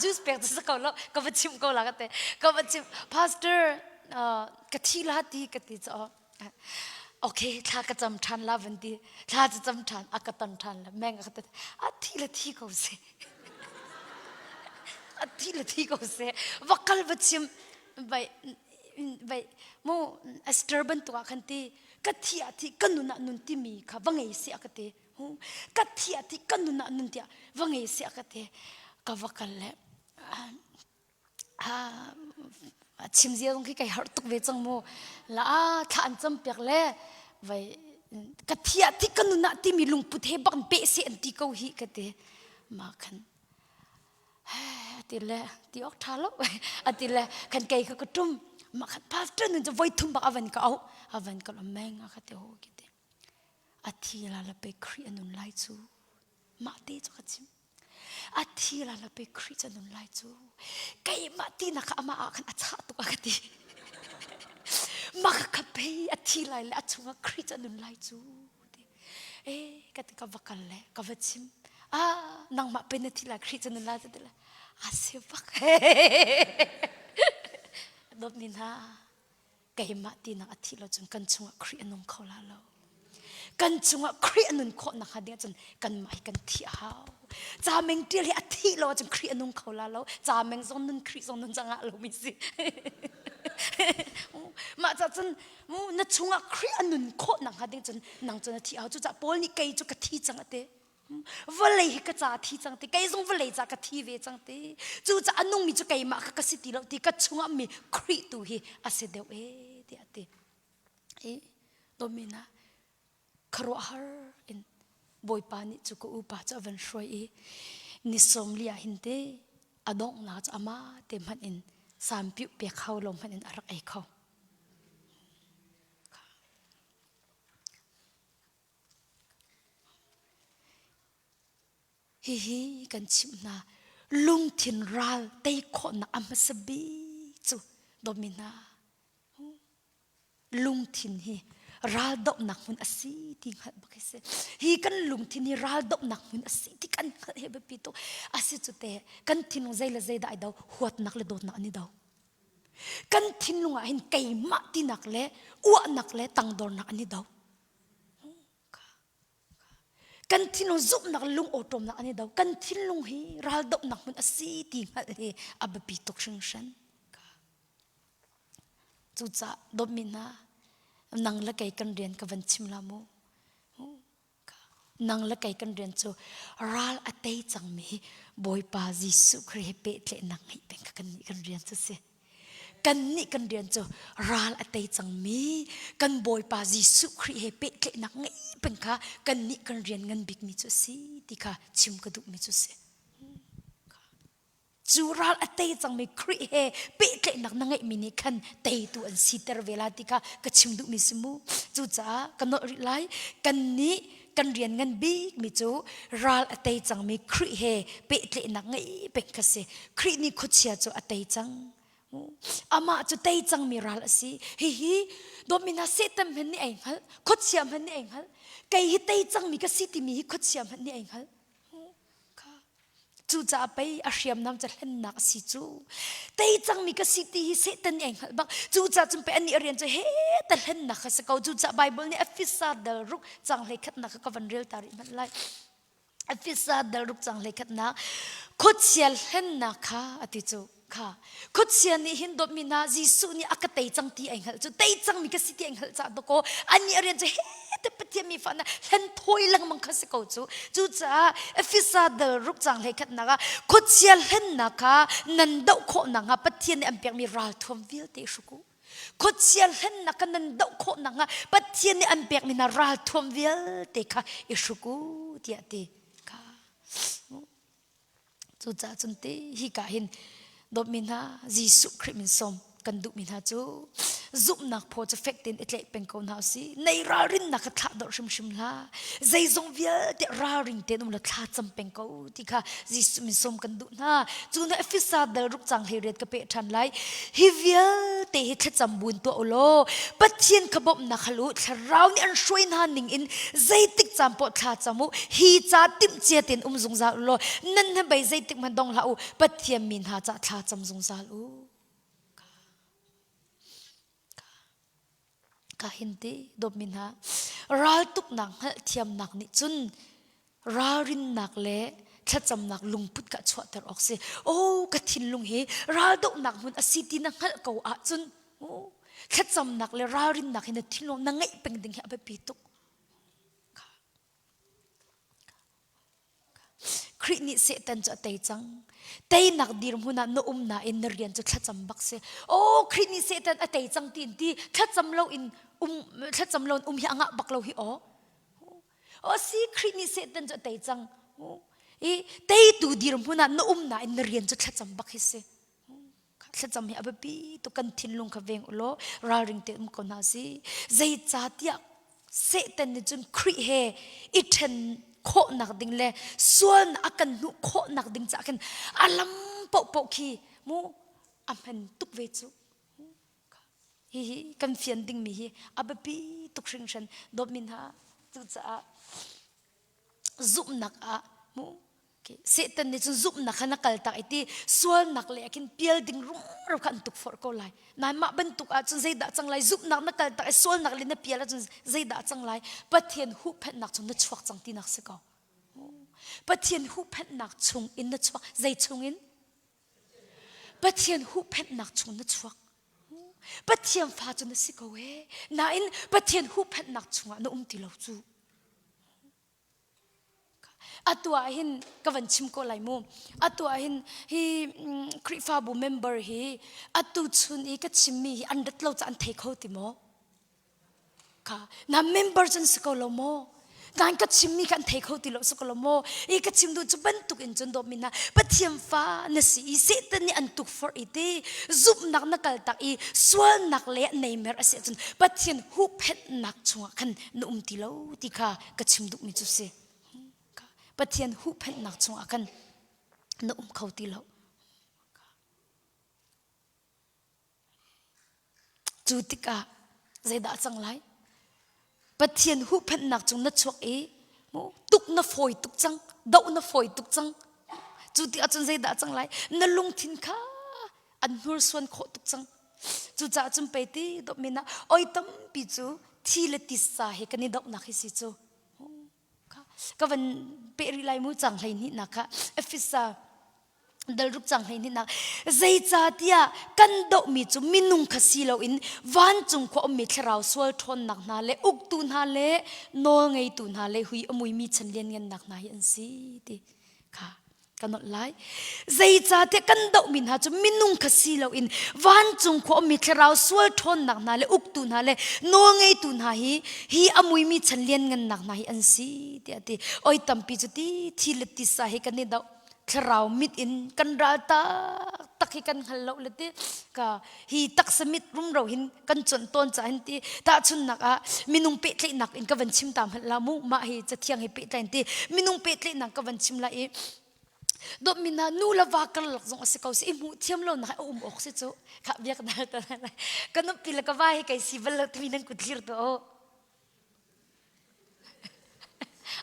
จูสเปียกจะเขาแล้วก็วัดชิมเขาละกันเตก็วัดชิมพาสเตอร์ก็ที่ละดีกันเตจะโอเคถ้าก็จำทันละวันดีถ้าจะจำทันอากตันทันละแม่งก็เตที่ละที่เขาเสที่ละที่ก็เสียวักลวัชิมไปมูสเตอร์บันตัวขันตีกัที่อาทิกันนุนนุนที่มีค่ะวังไงเสียกันตีกัที่อาทิกันนุนนุนที่วังไงเสียกันตีก็วักลเลยชิมเสียตรงที่ไก่หัดตุกเวจังมูละท่านจำเปียกเลยไปกัที่อาทิกันนุนที่มีลุงพุทธบังเปเสียอันที่เขาหิกันตีมาขันติละติออกทาลติละขันไก่ก็กระตุ้มมาขัดพาสเตอร์นึงจะไว้ทุ่มบักอวันก็เอาอวันก็ละแมงอะขัดเตโหกิเตทีละไปครีอนุนไลจูมาตีจุกจิมทีละไปครีอนุนไลจูไก่มาตีนักอามาขันอัจฉริตุกขัดตีมาขับไปทีละอัจฉริครีอนุนไลจูกัดกับวักกันเลยกับวัชิมนางมาเป็นทีละคริสต์นั่นละจะละอาเซียบักดมินาไก่มาตีนางอาทิตย์เราจนกันชงคริสต์นุ่งเขาละเรากันชงคริสต์นุ่งเขานักเดียจนกันไม่กันที่หาวจาเมงเดียร์อาทิตย์เราจนคริสต์นุ่งเขาละเราจาเมงซอนนุ่งคริสต์ซอนนุ่งจังอะเราไม่สิมาจากจนนัดชงคริสต์นุ่งเขานักเดียจนนางจนที่หาวจุดจะปอลนี่ไก่จุกที่จังอะเตวันเลยก็จะที่จังตีไก่ส่งวันเลยจะก็ที่เวจังตีจู่จะอันนุ่งมีจู่ไก่มาก็สิตีแล้วตีก็ชงมีครีตูฮีอาเสเดวเดียตีโดมินะครัวฮาร์อินบอยปานิจู่ก็อุปาจะวันช่วยนิสมเลียหินเตอดงนาจะอามาเต็มหันอินสามปิวเปียกเขาลมหันอินอารักไอเขาฮิกันชิมนาลุงทินรัลเตยคนนะอัมสบีจูดอมินาลุงทินฮีรัลดอกนักมุนอสีติงหัดบักเสฮีกันลุงทินฮีรัลดอกนักมุนอสีติกันหัดเฮบปิโตอสีจุเตกันทินงใจละใจได้ดาวหัวนักleดอนักนี่ดาวกันทินลุงอ่ะเห็นไก่มาตินักleอ้วนักleตังดอนักนี่ดาวกันทินลงซุบนักลุงโอตมนักอันนี้ดาวกันทินลงฮีรัลดอกนักมันอสีติงอะไรอับปีตกชิงชันจุจ้าดอมินานังละไก่กันเรียนกับวันชิมลามูนังละไก่กันเรียนจูรัลอัตย์จังมีบอยปาจิสุครีเปตเลนังให้เป็นกันนี่กันเรียนจูเสกันนี่กันเรียนจูรัลอัตย์จังมีกันบอยปาจิสุครีเปตเลนังให้เป็นค่ะกันนี่กันเรียนเงินบิ๊กมิจูสิที่ค่ะชิมกระดูกมิจูสิจูรัลอัตย์จังมีครีเฮเปตเลนักนังให้มินิคันเตยตัวอันซีเตอร์เวลาที่ค่ะก็ชิมดูมิสมูจูจ้ากันนอริไลกันนี่ กันเรียนเงินบีมีจูรัลอเตจังมีครีเฮเปตเลนักไงเป็นกษครีนี่คุเชียจูอเตจังอามาจูเตจังมีรัลสิฮิโดมินาเซตัมเห็นนี่เองฮัลคุเชียมเห็นนี่เองฮัลไกฮิเตจังมีกสิติมีคุเชียมเห็นนี่เองฮัลจูจะไปอาเชียมน้ำจะเล่นนักสิจูเตยจังมีกสิทธิเสตันเองบังจูจะจำเป็นอันนี้เรียนจะเฮแต่เล่นนักสกาวจูจะไบเบิลนี่เอฟิซาเดลรุกจังเลยขัดนักก็วันเรียลตาริมันไลเอฟิซาเดลรุกจังเลยขัดนักคุดเชียเล่นนักค่ะอธิจูค่ะคุดเชียนี่หินดมีนาจิสุนี่อักเตยจังตีเองจูเตยจังมีกสิทธิเองจะตะโกอันนี้เรียนจะเฮแต่ปฏิมีฟันเห็นถอยหลังมังคัสกาวจูจะเอฟิซาเดลรุกจังเลยขัดนักคุดเชียเห็นนักนันดาวโคนังปฏิมีอันเปียกมีรัลทวมวิลเตชุกุคุดเชียเห็นนักนันดาวโคนังปฏิมีอันเปียกมีนารัลทวมวิลเตค่ะอิชุกุเดียดีค่ะจูจะจนตีฮิกาหินดมินฮาจิสุคริมินสมกันดุมินฮาจูซุบนักพอจะเฟกตินอิตเล็กเป็นคนฮาสิในรารินนักทัดดอกชิมลาใจทรงเวียเดรารินเตนุมละทัดจำเป็นเขาที่ค่ะจิสุมินสมกันดุนะจูนเอฟิซาเดรุกจังเฮเรตกะเปทันไลฮิเวียเตฮิทัดจำบุญตัวโอโลปัจเจียนขบอบนักลุทราวนี่อันช่วยนานิงอินใจติกจำปอดทัดจำมุฮีจ่าติมเจียตินซงซาโลนั่นให้ใบใจติกมันดองลาอูปัจเจียนมินหาจ่าทัดจำซงซาลูกาหินตีดมินฮะรัลตุกนักเทียมนักนี่จุนรารินนักเละถ้าจำนักลุงพุทธกะชวดตรออกเสียโอ้กะทินลุงเฮรัลตุกนักมันอสิตินักเกาอาจุนโอ้ถ้าจำนักเลยรารินนักเห็นทินลุงนังไงเป็นดิ่งเหไปปีตุกครินิเสตันจะเตยจังเตยนักดีรมุนาโนอุมนาอินเรียนจะถ้าจำบักเสียโอ้ครินิเสตันเตยจังตีนตีถ้าจำเราอินถ้าจำเราฮิอังะบักเราฮิโอ้สิครินิเสตันจะเตยจังเตยดูดีรมุนาโนอุมนาอินเรียนจะถ้าจำบักเสียถ้าจำฮิอับปีตุกันทินลุงขเวงอุโลราริงเตมคนนาสิใจจ่าติยเสตันนี่จนคริเฮอิเทนโคนักดิ่งเลยส่วนอากันนุโคนักดิ่งจากกันอาลัมปอกปอกขี้มูอามันตุกเวจูฮีกันเฟียนดิ่งมีฮีอาบปีตุกชิงชันดมินฮาจูจ้าซุบนักอามูเสตันนี่จูซุบนักนักกัลตักไอที่ส่วนนักเลยกินเปียลดิ่งรุ่งเราขันตุกฟอร์ก็ไลนายมาบรรทุกอาจจะใจด่าจังไรซุบนักนักกัลตักไอส่วนนักเลยเนี่ยเปียลจนใจด่าจังไรปะเทียนหูเพนนักจนนึกชวักจังตีนักสกาวปะเทียนหูเพนนักชงอินนึกชวักใจชงอินปะเทียนหูเพนนักชงนึกชวักปะเทียนฟ้าจนนึกสกาวนาอินปะเทียนหูเพนนักชงอ่ะนุ่มตีเหล่าจูอัตัวหินกวันชิมโกไลมูอัตัวหินฮีคริฟาบูเมมเบอร์ฮีอัตุชุนอีก็ชิมมีอันดัดเราจะอันเทคเขาติโมค่ะน้าเมมเบอร์จันสกอลโมงานก็ชิมมีกันเทคเขาติโลสกอลโมอีก็ชิมดูจะบรรทุกอินจนโดมินะปะเทียมฟ้าเนสีอีเซตันนี่อันตุกฟอร์อีตีซุบนักนักกัลตักอีส่วนนักเละในเมร์เสียจนปะเทียนหูเพชรนักชัวกันนุ่มติโลติค่ะก็ชิมดูมิจุเซปะเทียนหูเพนนักชงอากันนุ่มเขาตีเราจูติกาใจด่าจังไรปะเทียนหูเพนนักชงนัดชวกตุกนับฝอยตุกจังดาวนับฝอยตุกจังจูติกาจนใจด่าจังไรนั่นลุงทินข้าอันหัวส่วนโคตุกจังจูจ่าจนไปตีดอกมินะอ้อยตั้มปีจูที่เลติสาเหกันนี่ดอกนักฮิสิจูก็วันเปรีไลมูจังเลยนี่นะคะเอฟิซาเดลรุกจังเลยนี่นะใจจ่าที่กันดอกมีจุมินุงคสีเราอินวันจุงขวามีเราสวดทนหนักนาเลอุกตุนฮาเลโนไงตุนฮาเลหุยอมุยมีฉันเลียนเงินหนักนายันสิติค่ะกันหมดไลใจจ่าที่กันดอกมีหาจุมินุงคสีเราอินวันจุงขวามีเราสวดทนหนักนาเลอุกตุนฮาเลโนไงตุนฮาฮีอมุยมีฉันเลียนเงินหนักนายันสิติอ้อยตั้มปีจุดที่เลติสาเหกันนี่ดอกข rau mit in kan ra ta khi kan hallo le ti ka hi tak samit rum ro hin kan chon ton cha hin ti ta chun nak a minung pe tle nak in ka van chim tam la mu ma hi cha thiang hi pe tlain ti minung pe tle nak ka van chim la e do mina nu la va kal lak zong asikau si mu thiam lo na ok se chu kha biak na ta kan no pil ka vai kai si bal ti nan ku thir to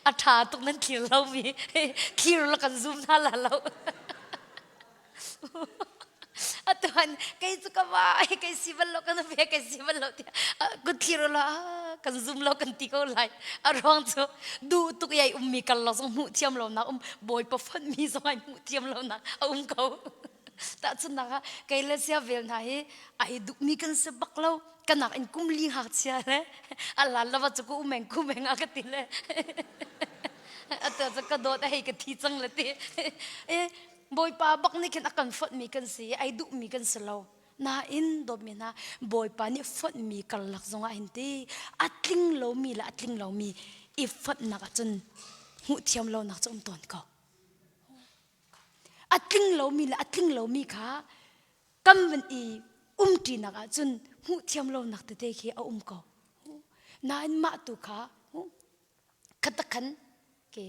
a tha tuk nan thir lo mi thir la kan zoom na la lo atuan kai chu ka vai kai si bal lo kan be kai si bal lo ti ku thir la kan zoom lo kan ti ko lai a rong chu du tuk yai mi kal lo zong mu thiam lo na boy pa fan mi zong ai mu thiam lo na ko ta chun na kai le sia vel na hi ai du mi kan se bak lo kan nak in kum li ha chia le ala la wa chu ku meng ku meng a ka ti le ata cha ka do ta hi ka thi chang le ti e boy pa bak ni ken akan fot mi kan si ai du mi kan se lo na in do mi na boy pa ni fot mi kal lak zonga hin ti atling lo mi la atling lo mi i fot na ka chun hu thiam lo nak chom ton ko atling lo mi la atling lo mi kha kam ven i ti na ka chun hu thiam lo nak te khi a ko na in ma tu kha khatakhan ke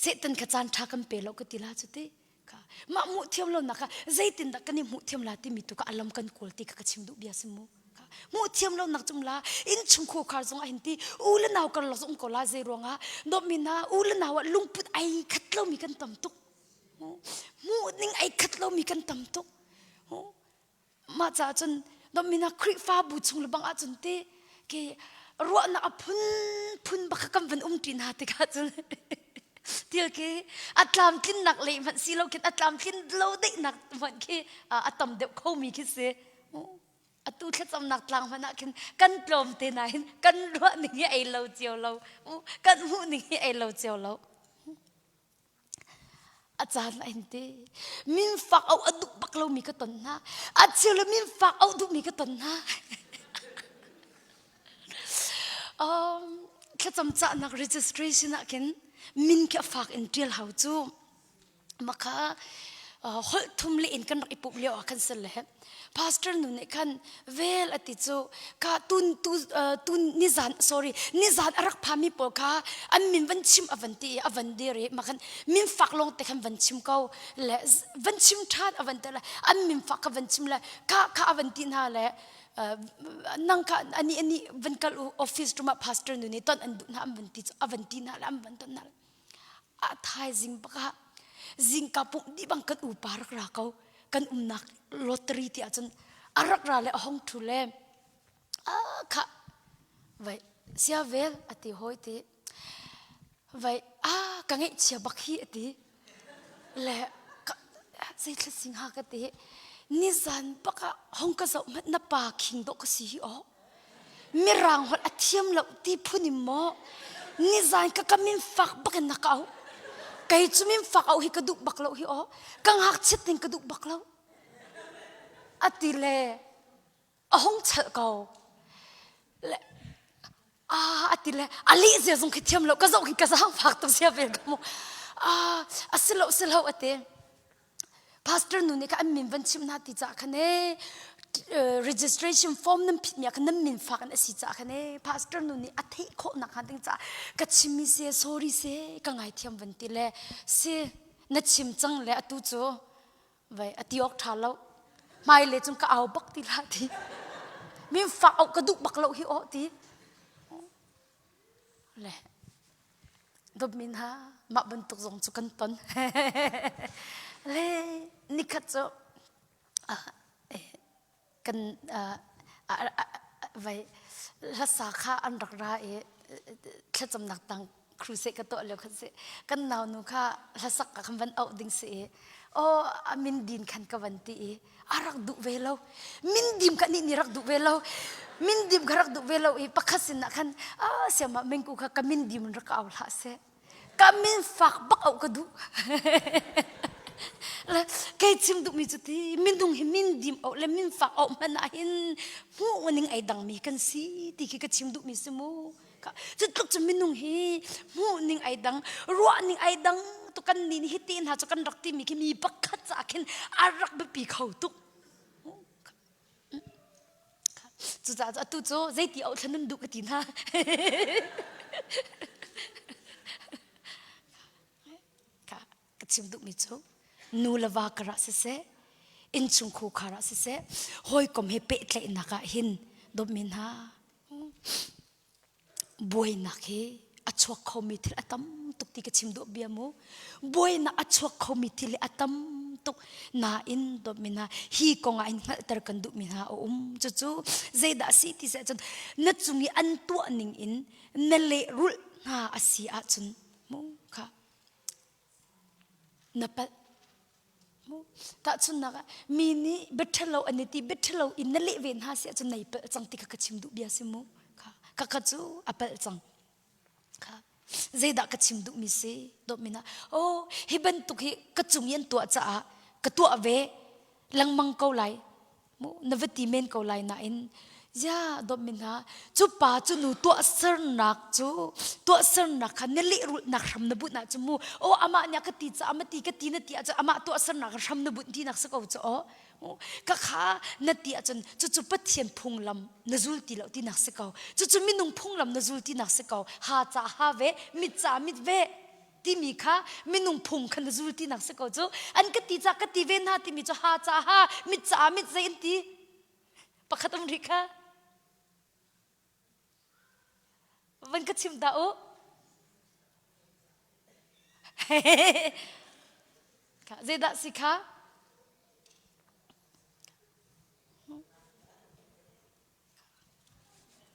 setan khachan tha kam pe lo ka tila chu te ma mu thiam lo na kha zaitin da kani mu thiam la ti mi tu ka alam kan kol ti ka chim du bia simu mu thiam lo nak chum la in chung kho khar zong a hin ti ul naw kal lo zong ko la ze ronga do mi na ul naw lungput ai khat lo mi kan tam tuk mu ning ai khat lo mi kan tam tuk ma cha chun do mi na khri fa bu chung le bang a chun te ke ro na phun ba kam van tin ha te ka chun tiel ke atlam kin nak le man si lo kin atlam kin lo de nak man ke atam de kho mi ki se atu thla cham nak tlang man kin kan tlom te na hin kan ro ni ai lo chiao lo kan hu ni ai lo chiao lo achan in te min fak au aduk bak lo mi ka ton na achil min fak au du mi ka ton na thla cham cha nak registration akin min ka fak in trial how chu makha hol thum le in kan ipup le kan sel le pastor nu ne kan vel ati chu ka tun nizan arak phami po ka an min van chim avanti re makan min fak long te kan van chim ko le van chim that avante la an min fak ka van chim la ka avanti na le nang ka ani vankal office tuma pastor nu ne ton an na avanti na lam van ton na athai jing baka jing ka pu di bang kan upar ra ko kan nak lottery ti achun arak ra le hong thu le kha vai sia vel ati hoi ti vai ka ngai chia bakhi ati le sei thla sing ha ka ti nizan baka hong ka zo mat na pa khing do ka si o mirang hol athiam lo ti phuni mo nizan ka kamin fak baka na ka kai chumin fak au hi ka duk baklo hi o kang hak chit ting ka duk baklo atile ahong chal ko le atile ali ze zong khithiam lo ka zo ki ka sang fak to sia vel ka mo asilo ate pastor nu ne ka min van chim na ti cha khane registration form nam phit mya kan min fa kan asi cha khane pastor nu ni athei kho na khan ting cha ka chimi se sorry se ka ngai thiam van ti le se na chim chang le atu chu vai atiok tha lo mai le chung ka aw bak ti la ti min fa au ka duk bak lo hi o ti le dob min ha ma ban tuk zong chu kan ton le ni khat cho kan vai la sa kha an rak ra e thla cham nak tang cruise ka to le khan se kan naw nu kha la sak ka kham van au ding se o amin din khan ka van ti e arak du velo min dim ka ni rak du velo min dim garak du velo e pakhasin na khan sema mengku kha ka min dim rak aw la se ka min fak bak au ka du la kai chim du mi chuti min dung hi min dim au le min fa au man a hin mu waning ai dang mi kan si ti ki ka chim du mi se mu ka chu tluk chu min dung hi mu ning ai dang ro ning ai dang ตุกันนินฮิตินหาจุกันรักที่มีคิมีปักขัดจากเห็นอารักแบบปีเขาตุกจุจ้าตุโจใจตีเอาฉันนั่นดูกันทีน่าค่ะกชิมดุมิโจนูลาวากระเสอินชุงคูคาระเสหอยกอมเฮเปตเลยนักหินดมินฮาบวยนักเฮอัชวกเขามีทิลอัตมตุกตีกชิมดุเบียมูบวยนักอัชวกเขามีทิลอัตมตุกนาอินดมินฮาฮีกงอินหัตตะกันดุมินฮาจู่ใจด่าสิที่เสจนนัดจุงอันตัวนิ่งอินนั่นเลยรุลนาอาศัยอาจุนมูค่ะนับถ้าชุนนักมีนี่เบ็ดเทลอันนี้ที่เบ็ดเทลอินนั่นเละเวนหาเสียจนในเปิดจังติกกชิมดุเบียสิมูค่ะกจูอัปเปิลจังค่ะใจดักกชิมดุมิเสดมินะโอ้ฮิบันตุกฮิกจุงยันตัวจ้ากตัวเวลังมังเกาไลมูนวติเมนเกาไลน่ะอินยาดมินะจูป่าจูนูตัวเสร์นักจูตัวเสร์นักค่ะนั่นเละรุนักรำนบุตรนะจูมูโอ้อามาเนี่ยกติจ้าอามาตีกตินตีอาจจะอามาตัวเสร์นักรำนบุตรที่นักสกาวจ้าโอ้ก็ข้านตีอาจจะจู่ปัดเทียนพุงลำนจุลตีเหล่าที่นักสกาวจู่มินุงพุงลำนจุลที่นักสกาวหาจ้าหาเวมิจ้ามิดเวที่มีค่ะมินุงพุงขันนจุลที่นักสกาวจูอันกติจ้ากติเวน่าที่มีจ้าหาจ้าหามิจ้ามิดเซนตีปะขัดอเมริกาวันก็ชิมดาวค่ะเจดสิค่ะ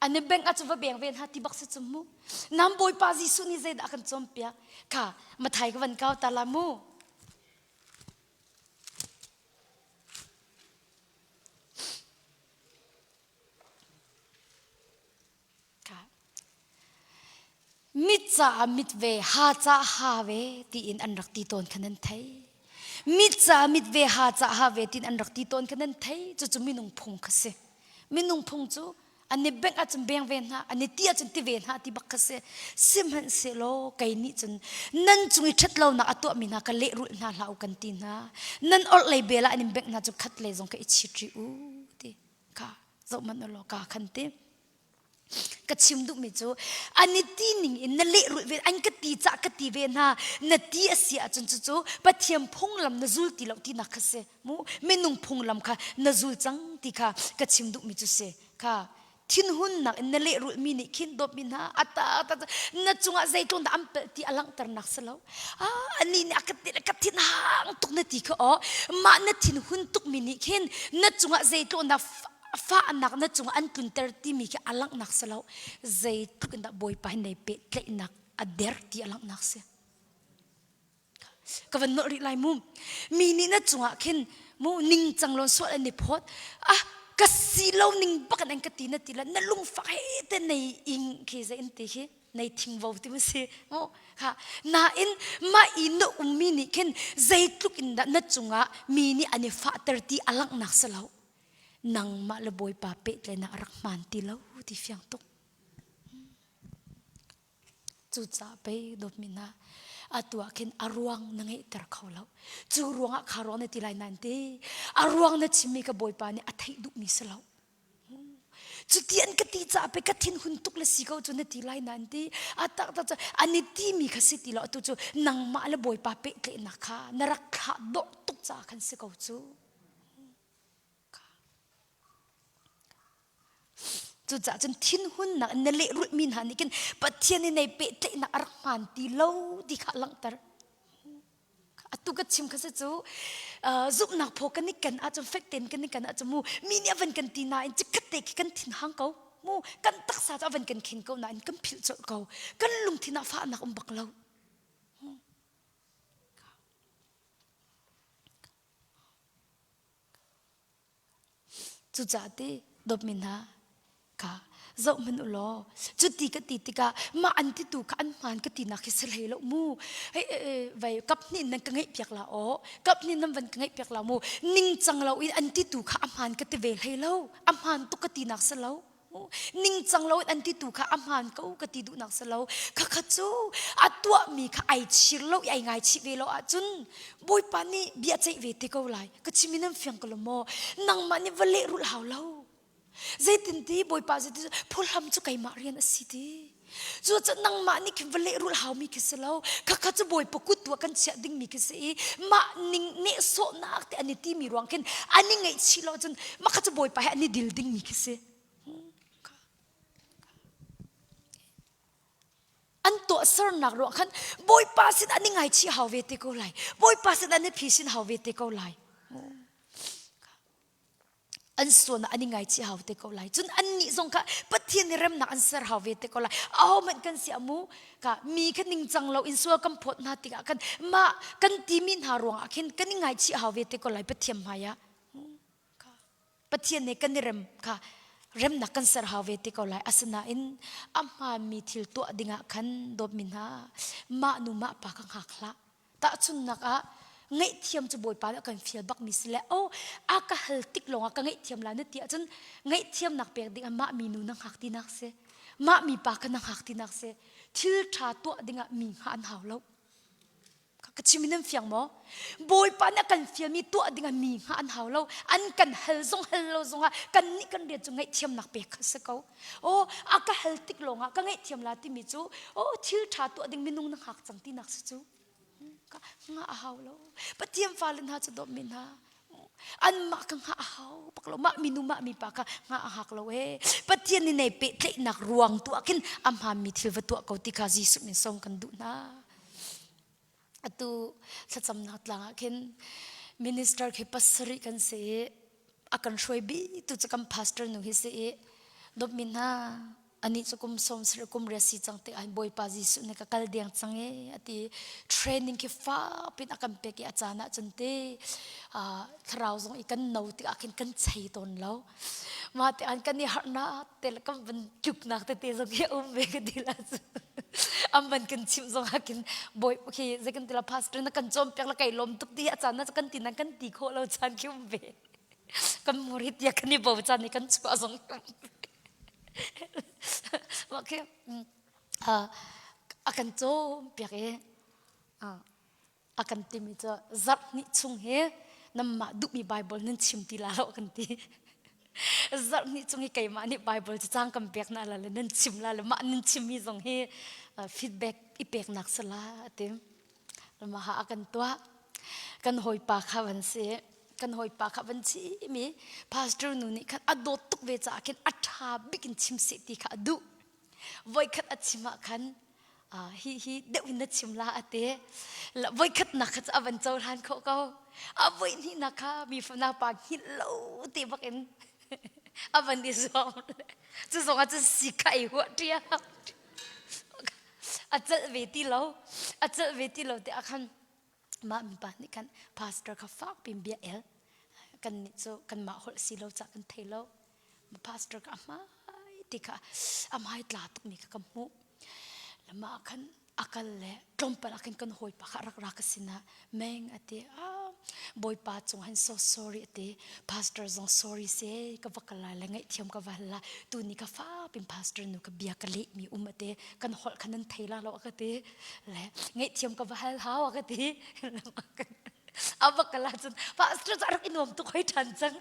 อันนี้แบ่งอาจจะว่าแบ่งเวียนหาที่บักษจมูน้ำบอยปาจิสุนี่เจดกันจอมเปียค่ะมาไทยกันวันเก้าตาลามูมิจามิดเวหาจ้าหาเวที่อินอันรักตีตนขนันไทยมิจามิดเวหาจ้าหาเวที่อันรักตีตนขนันไทยจู่มินุงพงคเสมินุงพงจู่อันนี้แบ่งอาจจะแบ่งเวนฮะอันนี้ที่อาจจะที่เวนฮะที่บักเสซิมหันเสโลไกนี่จนนั่นจุงชัดเราหนักตัวมินาก็เละรุ่นน่าเล่ากันตีนะนั่นอดเลยเบล่าอันนี้แบ่งน่าจะคัดเลยจงก็อิชิริอูที่ค่ะจงมันอลอกาคันตีกชิมดุมิจูอันนี้ที่นิ่งอินนั่นเละรุ่ยเวอันกตีจ้ากตีเวน่ะนั่นที่เสียจนจู่ปะเทียมพงลำนั่นจุลตีเหล่าที่นักเสมูเมนุงพงลำค่ะนั่นจุลจังที่ค่ะกชิมดุมิจูเสค่ะทิ้งหุ่นนักนั่นเละรุ่ยมินิขินดบมินะอัตตานั่นจงอาใจตรงนั้นอันเป็นที่อลังตระนักสลาวอันนี้เนี่ยกตินหางตุกนั่นที่เขามานั่นทิ้งหุ่นตุกมินิขินนั่นจงอาใจตรงนั้นฟ้านักนั่นจงอันตุนเตอร์ที่มีแค่อลังนักสลาวใจทุกคนบอยไปในเป็ดเลยนักอเดร์ที่อลังนักเสียก็วันนอริไลมุมมีนี่นั่นจงอาเข็นมูนิ่งจังลอนสวดอันนี้พอดก็สีเหล่านิ่งบักนั่นก็ตีนั่นตีละนั่นลุงฟ้าเต้นในอิงเคยจะอินเตะในทิ้งวาวที่มันเสียโอ้ค่ะน่าอินมาอินโนมีนี่เข็นใจทุกอินนั่นจงอามีนี่อันนี้ฟ้าเตอร์ที่อลังนักสลาวนังมาละบอยปาเปเลยนะรักมันตีเล่าที่เฟียงตุกจุดจ่าไปดบมินาอัตัวเข็นอารวงนังให้ตระเขาเล่าจูรวงคารอนในที่ไรนั่นตีอารวงนั่นชิมีกับบอยปานี่อัฐิดุมิสเล่าจุดที่อันกติจ่าไปกตินหุ่นตุกละสิเขาจุดในที่ไรนั่นตีอัตตาอันนี้ที่มีขสิติเล่าตัวจูนังมาละบอยปาเปเลยนะคะนรักขาดตุกจ่าขันสิเขาจูจู่จ้าจนทิ้งหุ่นนักนั่นเละรุ่ยมินหันนี่กันปัจเจียนในเป็ดเตะนักรักมันตีเล่าที่ขาลังตร์อัตุกัดชิมข้าศึกจู่ซุปนักพอกันนี่กันอาจจะเฟกเต็นกันนี่กันอาจจะมูมีเนี่ยวันกันตีนายจะกัดเตะกันทิ้งหางเขามูกันตักษาจะวันกันเข็นเขานายกันผิวจดเขากันลุงที่น่าฟ้านักบักเล่าจู่จ้าเตะดบมินฮาค่ะเจ้ามันอุลอจุดที่กติกามาอันที่ตูขันมันกตินักคิดเลยแล้วมูเฮ้ไว้กับนี่นั่งกังไงเปียกละอ๋อกับนี่นั่งวันกังไงเปียกละมูนิ่งจังเราอันที่ตูขันมันกติเวลให้แล้วอันมันตุกตินักสแล้ว ning changlo an ti tu kha amhan ko ka ti du nak salo kha kha chu atwa mi kha ai chirlo ai ngai chi ve lo a chun boi pa ni bia chei ve te ko lai ka chiminam fyang ko mo nang ma ni vale rul haw lo zaitin ti boi pa zai phul ham chu kai ma rian asiti chu cha nang ma ni ki vale rul haw mi ki salo kha kha chu boi pa kut tu kan cha ding mi ki se ma ning ne so nak te ani ti mi ruang ken ani ngai chi lo chun ma kha chu boi pa ani dil ding mi ki se an to sar nak ro khan boi pa sit ani ngai chi haw ve te ko lai boi pa sit ani phisin haw ve te ko lai an so na ani ngai chi haw te ko lai chun an ni zong kha pathian rem na an sar haw ve te ko lai aw man kan si amu ka mi khan ning chang lo in so kam phot na ti ka kan ma kan ti min ha ro akhin kan ngai chi haw ve te ko lai pathiam maya ka pathian ne kan rem ka rem na kan sar haw ve te ko lai asna in amma mi thil to dinga khan dop min ha ma nu ma pa kang hakla ta chun nak a ngai thiam chu boi pa kan fial bak mi sle o a ka hal tik longa ka ngai thiam la na ti chun ngai thiam nak pek ding ma mi nu nang hak ti nak se ma mi pa kan nang hak ti nak se thil tha to dinga mi han haw lo ka chiminam fiang mo boi pa na kan fial mi to dinga mi han haw lo an kan hal lo zong ha kan ni kan de chu ngai thiam nak pek se ko o a ka hal tik longa ka ngai thiam la ti mi chu o thil tha to ding mi nung nang hak chang ti nak se chu nga ahaw lo patiam falin ha chu dom min ha an ma kang ha ahaw paklo ma minu ma mi pa ka nga ahak lo e patian ni nei pe tle nak ruang tu akin am ha mi thil va tu ko ti kha jisu min som kan du na atu sacham na tlang akin minister ke pasri kan se akan shoi bi tu chakam pastor nu hi se dom min ha ani chukum som sir kum resi changte ai boi pa jisu ne ka kal diang change ati training ki fa pin akam pe ki achana chunte thrau zong ikan no ti akin kan chei ton lo ma te an kan ni harna tel kam ban chuk nak te zong ya ve ka dila am ban kan chim zong akin boi ki zekan tela pastor na kan chom pek la kai lom tuk ti achana kan tin kan ti kho lo chan ki ve kan morit ya kan ni bo chan ni kan chua zong okay akan to peke akan timi cho zap ni chung he namma du mi bible nin chim ti la ro kan ti zap ni chung hi kai ma ni bible chang kam pek na la nin chim la ma nin chim mi zong he feedback i pek nak sala atim ma ha akan to kan hoi pa khawan se kan hoi pa kha ban chi mi pastor nu ni khat adot tuk ve cha ken atha bikin chim se ti kha du voi khat achima khan hi de win na chim la ate la voi khat na khat avan chau han kho ko a voi ni na kha mi fa na pa hi lo ti bakin avan di zong chu zong a chu si kai ho tia a chal ve ti lo te akhan ma mi pa ni kan pastor ka fak pim bia el kan ni so kan ma hol si lo cha kan thelo ma pastor ka ma ti ka amai tla tuk mi ka mu lama kan akal le tompal akin kan hoi pa rak rak sina meng ate boy pa chung han so sorry ate pastor zong sorry se ka vakala la ngai thiam ka wala tu ni ka fa pim pastor nu ka bia ka le mi ate kan hol khanan thaila lo ka te le ngai thiam ka wal haw ka te abakala chun pastor zarak inom tu khoi than chang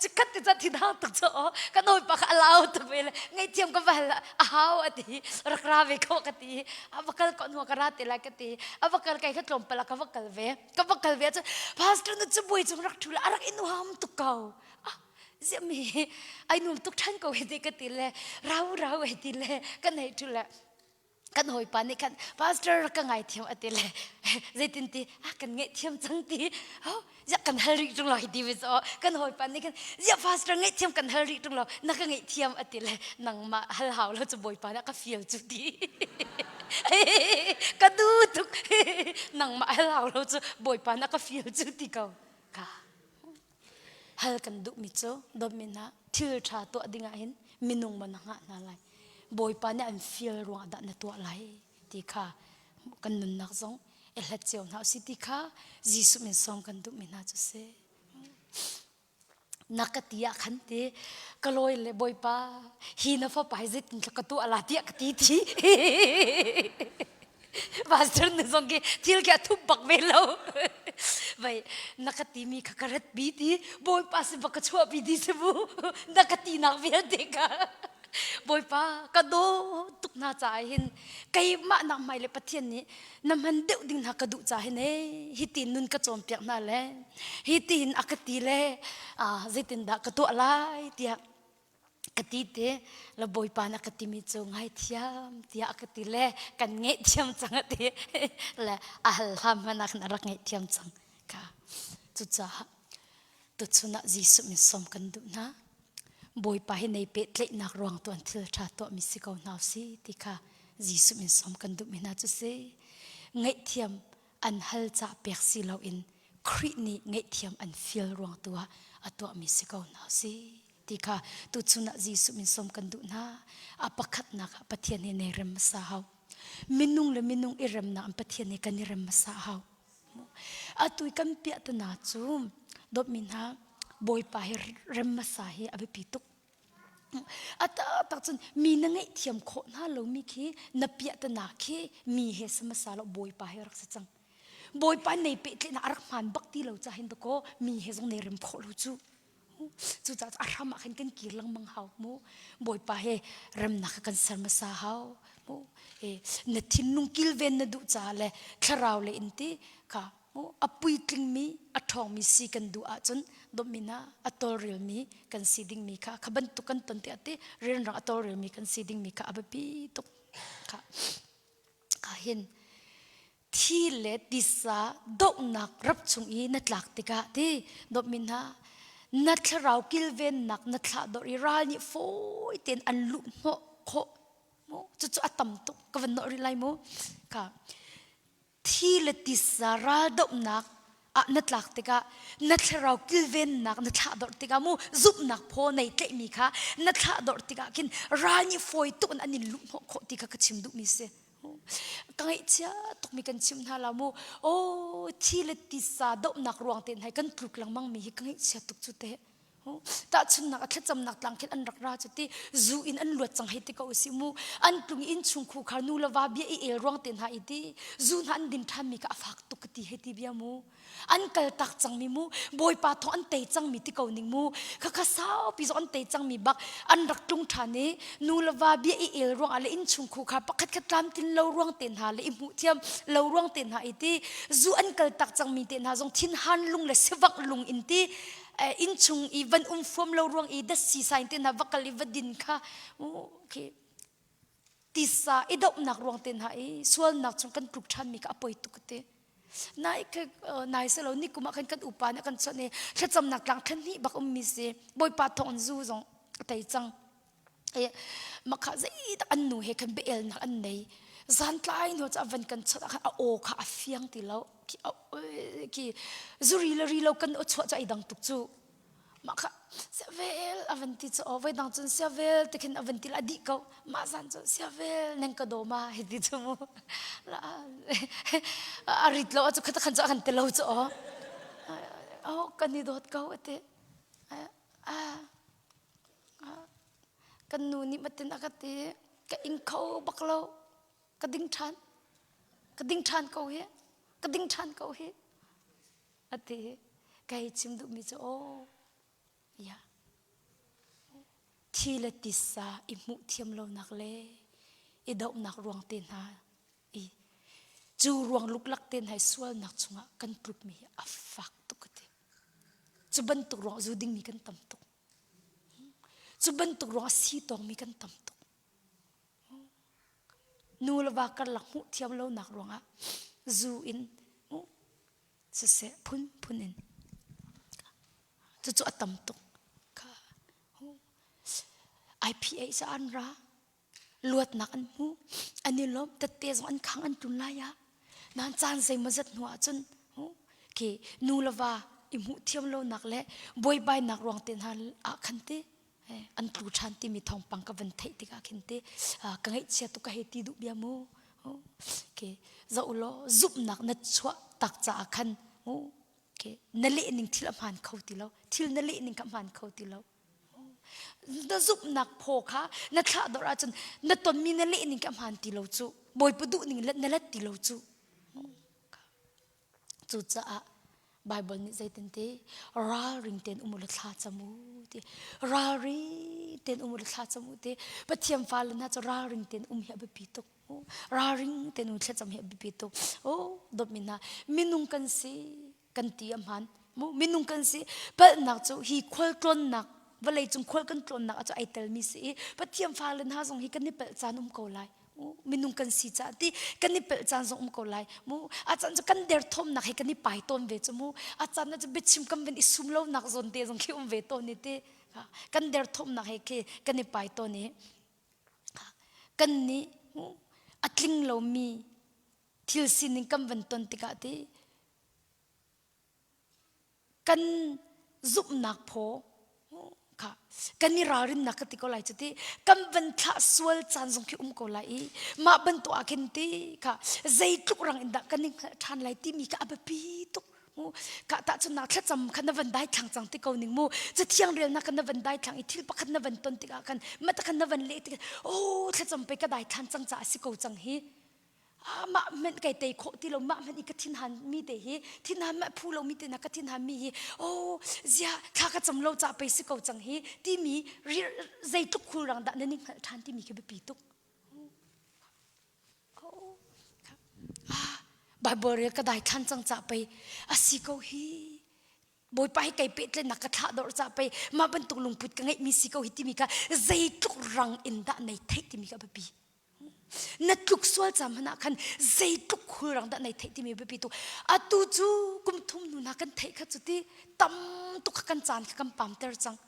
chikat ti chathi da tak cho kanoi pa allow to bel ngai thiam ka wal haw ati rakra ve ko kati abakal ko no karate la kati abakal kai khatlom pala ka bakal ve pastor nu chu boi chung rak thula arak inu ham tu kau zemi ai num tuk than ko hete kati le rau hete le kan nei thula kan hoi pa ni kan pastor ka ngai thiam atele zaitin ti kan ngai thiam chang ti ya kan hali tung lo di wi so kan hoi pa ni kan ya pastor ngai thiam kan hali tung lo na ka ngai thiam atele nang ma hal haw lo chu boi pa na ka feel chu ti ka du tuk nang ma hal haw lo chu boi pa na ka feel chu ti ka hal kan du mi cho do mina thil tha to dinga hin minung man nga na lai boy pa ne an feel ruang da na to lai ti kha kan nun nak zong e hla cheu na si ti kha jisu min som kan du min na chu se นักตีอะขันตีก็ลอยเลยบอยป้าฮีน่าฟ้าไปจิตกระตัวอะไรตีกตีทีบาสเตอร์นึกสงเกที่เราแค่ทุบปักเวลาไปนักตีมีขกระดบีดีบอยป้าสิบักชัวบีดีสิบูนักตีนักเวียนเด็กบอยป้ากระโดดตุกน่าใจเห็นไก่มาหนักไม่เลยปะเทียนนี้น้ำมันเดือดดิ่งหักกระดูใจเห็นเอ้ฮิตินุนกระโจมเปียกนั่นแหละฮิตินอักตีเล่จิตินดักกระตัวอะไรเดียกตีเตะแล้วบอยป้านักตีมีจงให้เทียมเดียกตีเล่กันเงี้ยเทียมจังเตะและอัลฮัมนักนรักเงี้ยเทียมจังค่ะจุดจ้าตุดสุนัขจีสุมิสมกันดูนะบอยป้าเห็นในเป็ดเล็กนักรวงตัวที่ชาตัวมิสิกเอาหนาวสิที่ค่ะจีสุมิสมกันดูมินาจุเสเงี้ยเทียมอันฮัลจ่าเปียกสิเราอินครินี่เงี้ยเทียมอันฟิลรวงตัวมิสิกเอาหนาวสิที่ค่ะตุดสุนัขจีสุมิสมกันดูนะอาปักขัดนักปะเทียนในเรมมาสาวมินุงle minung irem naปะเทียนในกันเรมมาสาวอาตุยกันเปียตนาจูมดบมินฮาบอยป้าเรมมาสาฮีอภิปิตุกอาตักจนมีนังไงเทียมโคน่าเรามีคีนับเปียตนาคีมีเหตุสมสารบอยป้ารักษาจังบอยป้าในเป็ดเลยนะรักมันบักตีเราจะเห็นตะโกมีเหตุตรงในเรมโคลูจูจู่จ้าอารามขันกันกีรังมังเฮาโมบอยป้าเฮเรมนักกันสมสาเฮาโมเนทินนุงกิลเวนนดูจ้าเลยคราวเลยอินตีค่ะอปุยกลิงมีอทองมีสีกันดูอาจนดมินาอตอเรียลมีกันสีดิ่งมีค่ะขบันตุกันตันเตอติเรียนรังอตอเรียลมีกันสีดิ่งมีค่ะอเบปีตุกค่ะเห็นที่เล็ดดิสาดอกนักรับชงอีนัดหลักติกาที่ดมินานัดเรากิลเวนนักนัดหลักดอริรานี่โฟยเต็นอันลุโมโคโมจู่ๆอัตมตุกกวันนอริไลโมค่ะที่เลติสาราดอกนักนัดหลักติกานัดเรากิลเวนนักนัดหลักดอกติกามูซุบนักพอในเตมีค่ะนัดหลักดอกติกากินรานี่โฟยตุกอันนี้ลุโมโคติกากชิมดุมิเซกังไอเจ้าตุกมีกันชิมฮาลามูโอ้ที่เลติสาดอกนักรวงเต็นให้กันปลุกลังมังมีกังไอเจ้าตุกจุดเตะแต่ชุนนักแค่จำนักหลังแค่อันรักราจุดที่จูอินอันลวดจังให้ติกาอุสิมูอันปลุงอินชุงคูขานูลาวาเบียเอรวงเต็นให้ที่จูนันดินทันมีกับฟักตุกติให้ที่เบียมูอันกัลตักจังมีมูบอยปาทออันเตจังมีติกาหนิงมูข้าสาวพิจอันเตจังมีบักอันรักตุงทานนี้นูลาวาเบียเอรวงอะไรอินชุงคูขาปักขัดขัดตามตินเลวรวงเต็นหาเลยอิมูเทียมเลวรวงเต็นหาอีที่จูอันกัลตักจังมีเต็นหาจงทินฮันลุงและเสวักลุงอินที่อินชุงอีวันฟอมเลวรวงอีดัสซีไซน์เต็นหาวักลิวดินค่ะโอเคติสาอีดอกนักรวงเต็นหาอีส่วนนักจงกันปลุกชันมีกับอภัยตุกเตนายคือนายเสลานี่กูมาคันกันอุปานะกันชนเนี่ยถ้าจำหนักหลังคันนี้บักมีเสบอยปาทองจูจงแต่จังมาข้าจะอีอันหนูเฮคันเบลนักอันไหนสันทลายหนูจะวันกันชดกันโอข้าเฟียงตีแล้วกี่จุรีลรีเรากันอดชวดใจดังตุกจูมาข้าเสียเวลอวันที่จะเอาไว้ดังจนเสียเวลแต่ขันอวันที่ละดีเขามาสันจนเสียเวลนั่งกระโดดมาเฮดิจมูละอาริดเราจะขัดขันจะขันเตเราจะเอากันนี่โดดเขาเตะกันนูนี่มาเต้นอากาศกันอิงเขาบักเรากระดิ่งชันเขาเฮกระดิ่งชันเขาเฮอเตะไก่ชิมดูมิจโอยาที่ละติสาอิมุเทียมเรานักเล่อีดอกนักรวงเต็นหาอีจูรวงลุกลักเต็นให้สวลนักชงะกันปลุกมีอัฟฟักตุกเตจูบันตุกรวงจูดิ่งมีกันตำตุกจูบันตุกรวงสีตองมีกันตำตุกนูลวากันหลักมุเทียมเรานักรวงะจูอินเสะพุนอินจู่ๆตำตุกIPA จะอันระลวดนักอันมูอันนี้ล้มแต่เตะจงอันขังอันจุนลายะนั่นจานใส่มาจัดหัวจนเคนูละว่าอิมุเทียมโลนักเละบอยใบนักรองเต็นหันขันเตอันปลูชันติมีทองปังกับวันเทติกาขันเตกังไอเชียตุกะเฮติดุเบียมูเคจะอุโลจุบนักนัดชัวตักจ่าขัน ke nali ning thil amhan khauti lo thil nali ning kamhan khauti lo na zup nak pho kha na tha dora chun na ton mi nali ning kamhan ti lo chu boy pudu ning na lat ti lo chu chu cha Bible ni zaitin te ra ring ten umul thla chamu te ra ri ten umul thla chamu te pathiam fal na cha ra ring ten hi ba pi tok ra ring ten um thla cham hi ba pi tok o domina minung kan si kan ti amhan mu minung kan si pa nak chu hi khol klon nak walai chung khol kan klon nak chu ai tel mi si pathiam fal na jong hi kan ni pel chanum ko lai minung kan si cha ti kan ni pel chan zong ko lai mu a chan chu kan der thom nak he kan ni pai ton ve chu mu a chan na chu bichim kam ven isum lo nak zon te jong ki ve ton ni te kan der thom nak he ke kan ni pai ton ni kan ni atling lo mi thil sin ning kam ven ton ti ka ti kan zup nak pho ka kan ni rarin nakati ko lai chati kam ban tha sual chan jong ki ko lai ma ban to akin ti ka zai tuk rang inda kan ni than lai ti mi ka abapi tuk mu ka ta chu na thla cham khan na van dai thang chang ti ko ning mu cha thiang rel na kan na van dai thang i thil pakhat na van ton ti ka kan ma ta kan na van le ti o thla cham pe ka dai than chang cha si ko chang hi ma men kai te kho ti lo ma men ikatin han mi te hi tin han ma phu lo mi te na ka tin han mi hi o zia tha ka cham lo cha pe si ko chang hi ti mi zai tuk khul rang da na ning than ti mi ke pi tuk Bible ka dai than chang cha pe asi ko hi boy pai kai pe tle nak tha dor cha pe ma ban tuk lung put ka ngai mi si ko hi ti mi ka zai tuk rang in da nei thai ti mi ka pi na tuk swal cham hana khan zai tuk khurang da nai thei ti mi be pi tu atu chu kum thum nu na kan thei kha chuti tam tu kan chan kam pam ter chang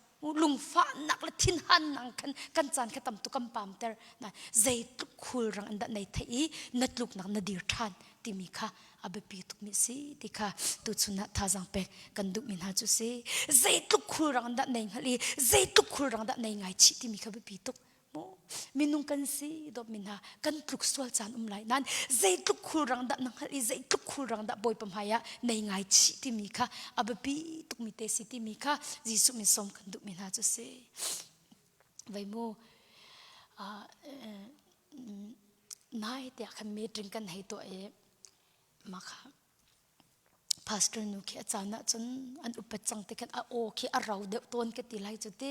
lung fa nak la thin han nang kan chan kha tam tu kam pam ter na zai tuk khurang da nai thei na tluk nak na dir than ti mi kha abe pi tuk mi si ti kha tu chuna tha jang pe kan du min ha chu se zai tuk khurang da nai ngali zai tuk khurang da nai ngai chi ti mi kha be pi tuk minung kan si do minha kan tluk swal chan lai nan zai tluk khurang da nang hali zai tluk khurang da boy pam haya nei ngai chi ti mi kha abapi tuk mi te si ti mi kha jisu min som kan du min ha chu se vai mo nai te khan me drink kan hei to e ma kha pastor nu khi achana chun an upat chang te kan a o khi a rau de ton ke ti lai chu te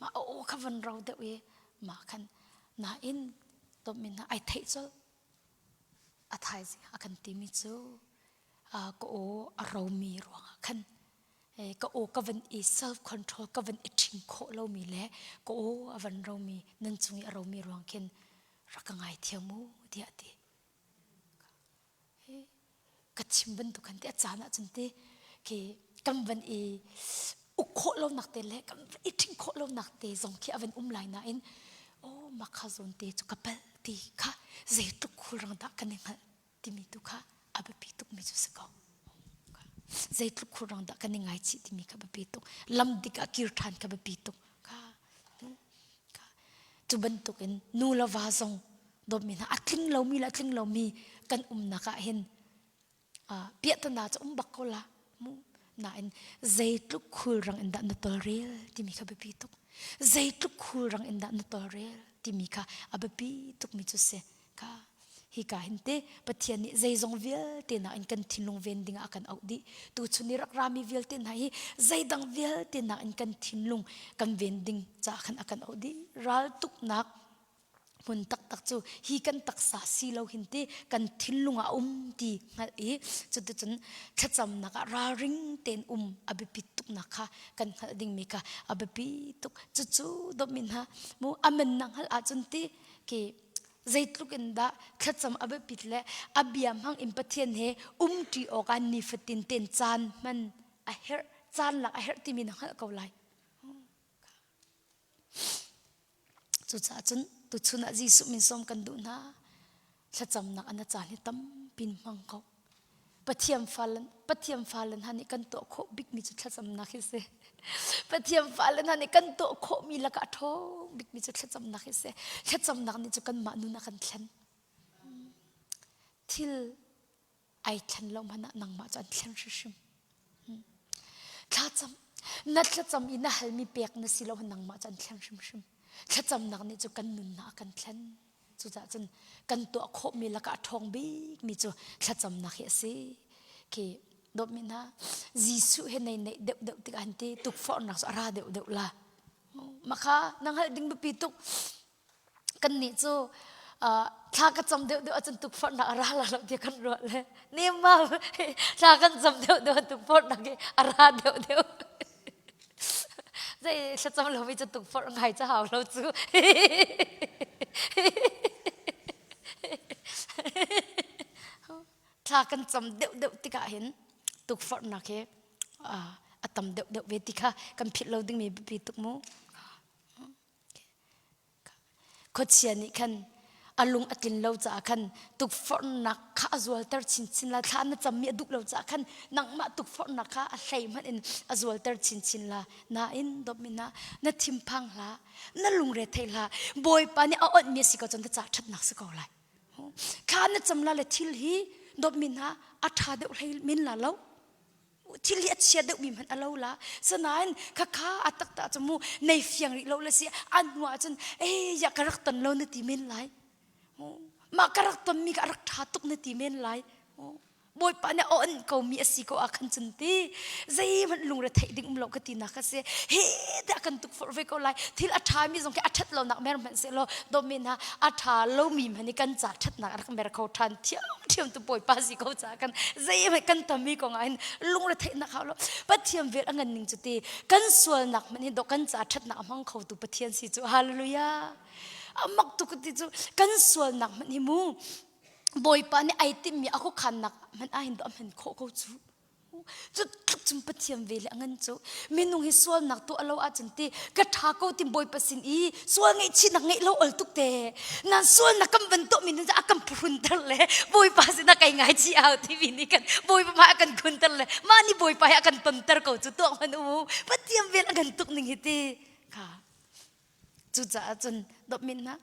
ma o kha van rau de we ma khan na in to min na ai thei chol a thai ji akan ti mi chu ko o a ro mi ro khan ko o ka van i self control ka van i thing kho lo mi le ko o a van ro mi nan chungi a ro mi ro khen rakangai thiamu ti ati ka chimban tu kan te achana chunte ke kam van i u kho lo nak te le kam i thing kho lo nak te zong khi avan lai na in o makha zon te chu kapal ti kha zai tu khul rang da kan ngal ti mi tu kha aba pi tuk mi chu se ko zai tu khul rang da kan ngai chi ti mi kha ba pi tuk lam dik a kir than kha ba pi tuk kha tu ban tuk in nu la wa zong do mi na atling lo mi kan na ka hin pia ta na chu bak ko la mu na in zai tu khul rang in da na tol rel ti mi kha ba pi tuk zai tu khul rang in da na tol rel ti mi kha abapi tuk mi chu se ka hi ka hinte pathian ni zai zong vial te na in kan thinlung ven ding akan audi tu chuni rak rami vial te na hi zai dang vial te na in kan thinlung kan ven ding cha khan akan audi ral tuk nak mun tak tak chu hi kan taksa si lo hinte kan thinlunga ti ngal e chu tu chun thacham naka ra ring ten abapi tuk nakha kan khal ding mi ka abapi tuk chu chu do min ha mu amen nang hal a chun ti ke zaitluk inda thacham abapi le abiam hang impathian he ti okan ni fatin ten chan man a her chan la a her ti min hal ko lai chu cha chun tu chuna jisu min som kan du na thacham nak ana cha ni tam pin mang ko pathiam falan hani kan to kho big mi chu thacham na khi se pathiam falan hani kan to kho mi la ka tho big mi chu thacham na khi se thacham nak ni chu kan ma nu na kan thlan thil ai thlan lo mana nang ma chan thlan shim ถ้าจำนัดถ้าจำอินะฮัลมีเปียกนะสิเราหันนังมาจันเทนชิมถ้าจำนักนี่จะกันนุนนักกันเทนจุดจันกันตัวโคมีละกะทองบีมีจุถ้าจำนักเฮสิคือดมินะยิสุเห็นในเด็กติกันที่ตุกฟอนนักสระเด็กละมาค่ะนังฮัลดิ้งบีตุกกันนี่จูถ้ากันจำเด็กอาจารย์ตุกฟอนนักอะไรเราเดียกันรัวเลยนี่มาถ้ากันจำเด็กตุกฟอนนักอะไรเด็กฉันจำเราไม่จะตุกฟอนไงจะหาเราจูถ้ากันจำเด็กติกาเห็นตุกฟอนนักอัตมเด็กเวทีค่ะกันผิดเราดึงมีปีตุกมูขดเชียนี่คันอลุงอัตินเราจะคันตุกฟอนนักข้าจวลเตอร์ชินละท่านจำมีดุเราจะคันนังมาตุกฟอนนักข้าอะไรมันอินจวลเตอร์ชินละน่าอินดมินะน่าทิมพังละน่าลุงเรทเทละบอยปานี่เอาอันมีสิก็จนจะจัดชัดนักสกอเลยข้าน่าจำละเลยทิลฮีดมินะอัฐาเดวให้มินละเราทิลฮีอัจฉริยะเดวมีมันอะไรละสนานข้าอัตตาจมูในเฟียงริเราเลยสิอันว่าจนอยากรักตันเราเนี่ยที่มินไลมาการักตันมีการักท้าตุกเนี่ยที่มินไลบอยปานเนี่ยอ่อนเขามีสิก็อาคันจันทีใจมันลุงระเทดิ่งเราก็ตีนักเสียเฮ้แต่อาคันตุกฟอร์เวก็ไลที่อัฐามีสงแค่อัฐเราหนักแม่มันเสียเราโดมินะอัฐาเรามีมันนี่กันจัดชัดหนักรักแม่เขาทันเที่ยมตุบอยปาสิเขาจากกันใจมันกันทำมีก็ไงลุงระเทนักเขาเราปะเทียมเวรเงินหนึ่งจุดที่กันส่วนหนักมันนี่ดอกกันจัดชัดหนักมั่งเขาตุปะเทียนสิจูฮาเลลูยามักตุกติจูกันส่วนหนักมันนี่มูบอยปานี่ไอติมมีakuขันนักมันอาหินดอมันโคเขาจูจุดจุ่มปะเทียมเวลเงินจูมีนุ่งหิส่วนนักตัวเราอาจันตีกระทาเขาติมบอยปะสินอีส่วนไงชินักไงเราอัลตุกเตนั่นส่วนนักกำบันโตมีนั่นจะอากันพุนตะเลยบอยปาสินักไงไงชีเอาที่วินี่กันบอยปาอากันคุนตะเลยมานี่บอยปาอากันตุนตะเขาจูตัวมันปะเทียมเวลเงินตุกหนึ่งฮิตีค่ะจุดจะจนดอกมินนะ